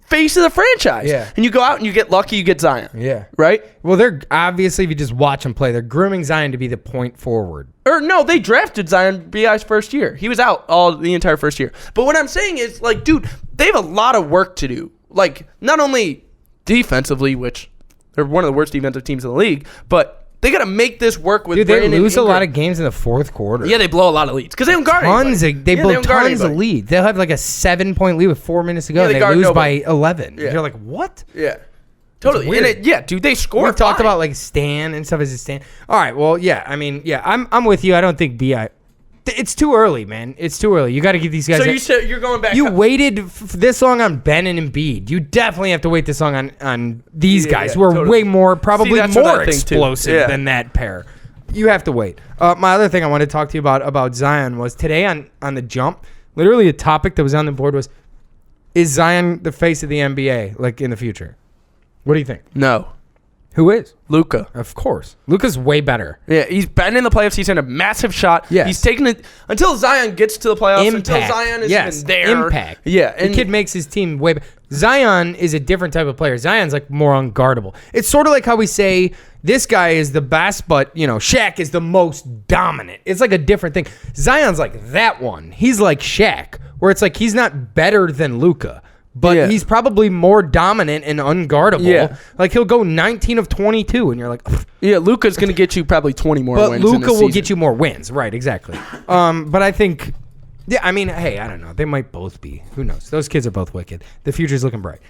face of the franchise. Yeah. And you go out and you get lucky, you get Zion. Yeah. Right? Well, they're obviously, if you just watch him play, they're grooming Zion to be the point forward. Or no, they drafted Zion B.I.'s first year. He was out the entire first year. But what I'm saying is, like, dude, they have a lot of work to do. Like, not only defensively, which they're one of the worst defensive teams in the league, but they got to make this work with Brandon they lose Ingram. a lot of games in the fourth quarter. Yeah, they blow a lot of leads because they don't guard anybody. They blow tons of lead. They'll have like a 7-point lead with 4 minutes to go. Yeah, and they lose by 11. Yeah. You're like, what? Yeah. Totally. Weird. And dude, they score. We've talked about like Stan and stuff as a Stan. All right, well, yeah, I mean, yeah, I'm with you. I don't think BI. It's too early, man. It's too early. You got to give these guys. So you said you're going back. You waited this long on Ben and Embiid. You definitely have to wait this long on these guys who are totally. way more, probably more explosive than that pair. You have to wait. My other thing I wanted to talk to you about Zion was today on the jump. Literally, a topic that was on the board was, is Zion the face of the NBA like in the future? What do you think? No. Who is? Luka. Of course. Luka's way better. Yeah, he's been in the playoffs. He's in a massive shot. Yes. He's taken it until Zion gets to the playoffs. Impact. Until Zion is even there. Impact. Yeah. The kid makes his team way better. Zion is a different type of player. Zion's like more unguardable. It's sort of like how we say this guy is the best, but Shaq is the most dominant. It's like a different thing. Zion's like that one. He's like Shaq, where it's like he's not better than Luka. But he's probably more dominant and unguardable. Yeah. Like, he'll go 19 of 22, and you're like... Ugh. Yeah, Luka's going to get you probably 20 more wins. But Luka will get you more wins. Right, exactly. But I think... Yeah, I mean, hey, I don't know. They might both be. Who knows? Those kids are both wicked. The future's looking bright.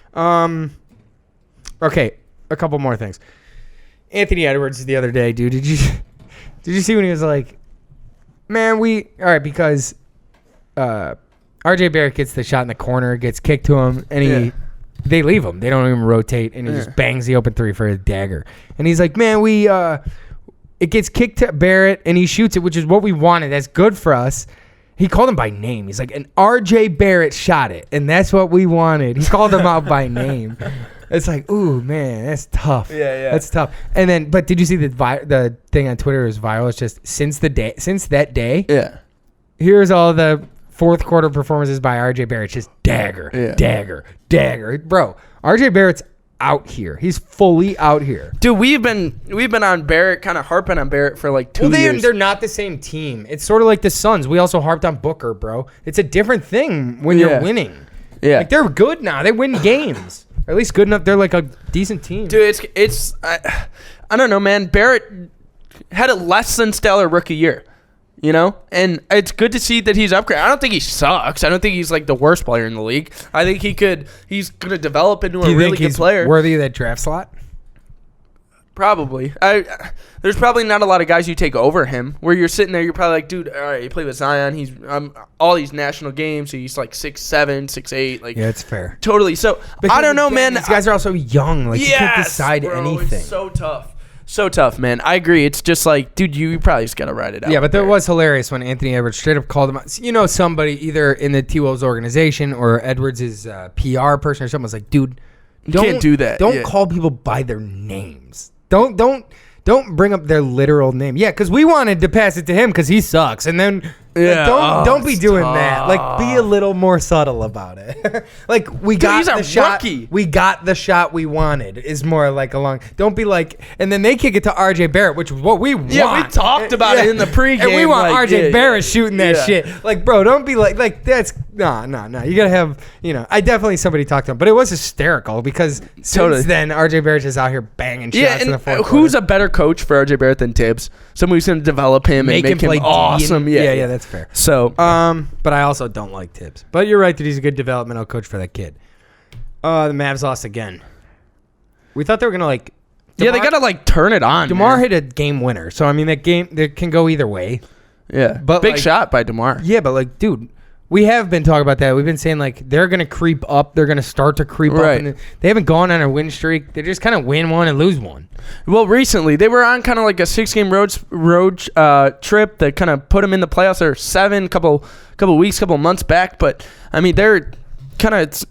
Okay, a couple more things. Anthony Edwards the other day, dude. Did you see when he was like... Man, all right, because... RJ Barrett gets the shot in the corner, gets kicked to him, and they leave him. They don't even rotate, and he just bangs the open three for a dagger. And he's like, man, it gets kicked to Barrett, and he shoots it, which is what we wanted. That's good for us. He called him by name. He's like, and RJ Barrett shot it, and that's what we wanted. He called him out by name. It's like, ooh, man, that's tough. Yeah. That's tough. And then, but did you see the thing on Twitter is viral? It's just since that day. Yeah. Here's all the fourth quarter performances by RJ Barrett. Just dagger. Bro, RJ Barrett's out here. He's fully out here. Dude, we've been on Barrett, kind of harping on Barrett for like 2 years. They're not the same team. It's sort of like the Suns. We also harped on Booker, bro. It's a different thing when you're winning. Yeah. Like, they're good now. They win games. Or at least good enough. They're like a decent team. Dude, it's I don't know, man. Barrett had a less than stellar rookie year. And it's good to see that he's upgraded. I don't think he sucks. I don't think he's like the worst player in the league. I think he's going to develop into a really good player. Worthy of that draft slot? Probably. There's probably not a lot of guys you take over him where you're sitting there, you're probably like, dude, all right, you play with Zion. He's all these national games. So he's like 6'7", 6'8". Like, yeah, it's fair. Totally. So because I don't know, man. These guys are also young. Like, you can't decide anything. It's so tough. So tough, man. I agree. It's just like, dude, you probably just got to ride it out. Yeah, but that was hilarious when Anthony Edwards straight up called him out. Somebody either in the T-Wolves organization or Edwards' PR person or something was like, dude, you can't do that. Don't call people by their names. Don't bring up their literal name. Yeah, because we wanted to pass it to him because he sucks. And then don't be doing that. Like, be a little more subtle about it. Like, we got the shot. Rookie. We got the shot we wanted is more like don't be like, and then they kick it to RJ Barrett, which is what we want. Yeah, we talked about it in the pregame. And we want RJ Barrett shooting that shit. Like, bro, don't be like that's no. You gotta have, I definitely somebody talked to him, but it was hysterical because since then RJ Barrett's just out here banging shots in the fourth quarter. Who's a better coach for RJ Barrett than Tibbs? Someone who's gonna develop him and make him play awesome. Yeah, that's fair. So, but I also don't like Tibbs. But you're right that he's a good developmental coach for that kid. The Mavs lost again. We thought they were gonna they gotta turn it on. DeMar hit a game winner, so I mean that can go either way. Yeah, but big shot by DeMar. Yeah, but dude, we have been talking about that. We've been saying they're gonna creep up. They're gonna start to creep up. And they haven't gone on a win streak. They just kind of win one and lose one. Well, recently they were on kind of like a 6-game road trip that kind of put them in the playoffs. They're 7 couple weeks, couple months back, but I mean they're kind of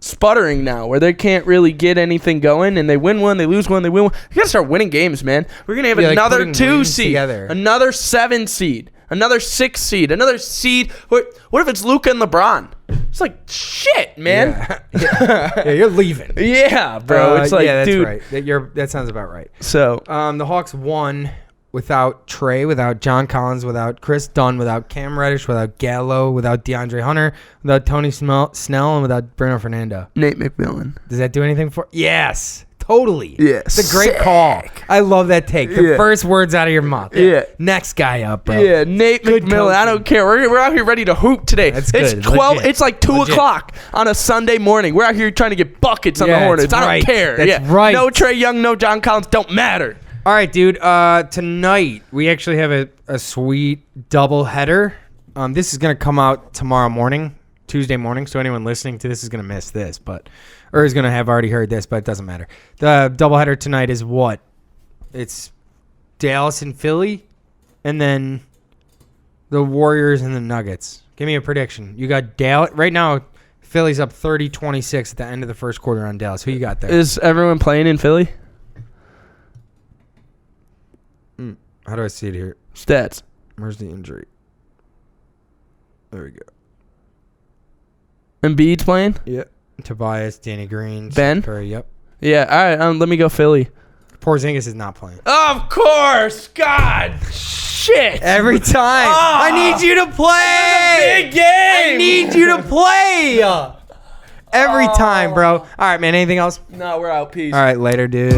sputtering now where they can't really get anything going, and they win one, they lose one, they win one. You gotta start winning games, man. We're gonna have another 2 seed, together. Another 7 seed, another 6 seed, another seed. What if it's Luka and LeBron? It's like shit, man. Yeah, you're leaving. Yeah, bro. It's like, that's dude. right. That sounds about right. So the Hawks won without Trey, without John Collins, without Chris Dunn, without Cam Reddish, without Gallo, without DeAndre Hunter, without Tony Snell, and without Bruno Fernando. Nate McMillan. Does that do anything for? Yes, totally. Yeah, it's a great sick. call. I love that take. The first words out of your mouth. Yeah. Next guy up, bro. Yeah, Nate McMillan. I don't care. We're out here ready to hoop today. That's it's good. 12. Legit. It's like 2 Legit. o'clock on a Sunday morning. We're out here trying to get buckets on the Yeah, Hornets. that's I don't right. care. That's right. No Trey Young, no John Collins. Don't matter. All right, dude. Tonight we actually have a sweet double header. This is gonna come out tomorrow morning, Tuesday morning. So anyone listening to this is gonna miss this, or is gonna have already heard this, but it doesn't matter. The double header tonight is what? It's Dallas and Philly, and then the Warriors and the Nuggets. Give me a prediction. You got Dallas right now. Philly's up 30-26 at the end of the first quarter on Dallas. Who you got there? Is everyone playing in Philly? How do I see it here? Stats. Where's the injury? There we go. Embiid's playing? Yeah. Tobias, Danny Green, Ben? Steph Curry, yep. Yeah, all right. Let me go Philly. Porzingis is not playing. Of course. God. Shit. Every time. I need you to play. Big game. I need you to play. Every time, bro. All right, man. Anything else? No, we're out. Peace. All right, later, dude.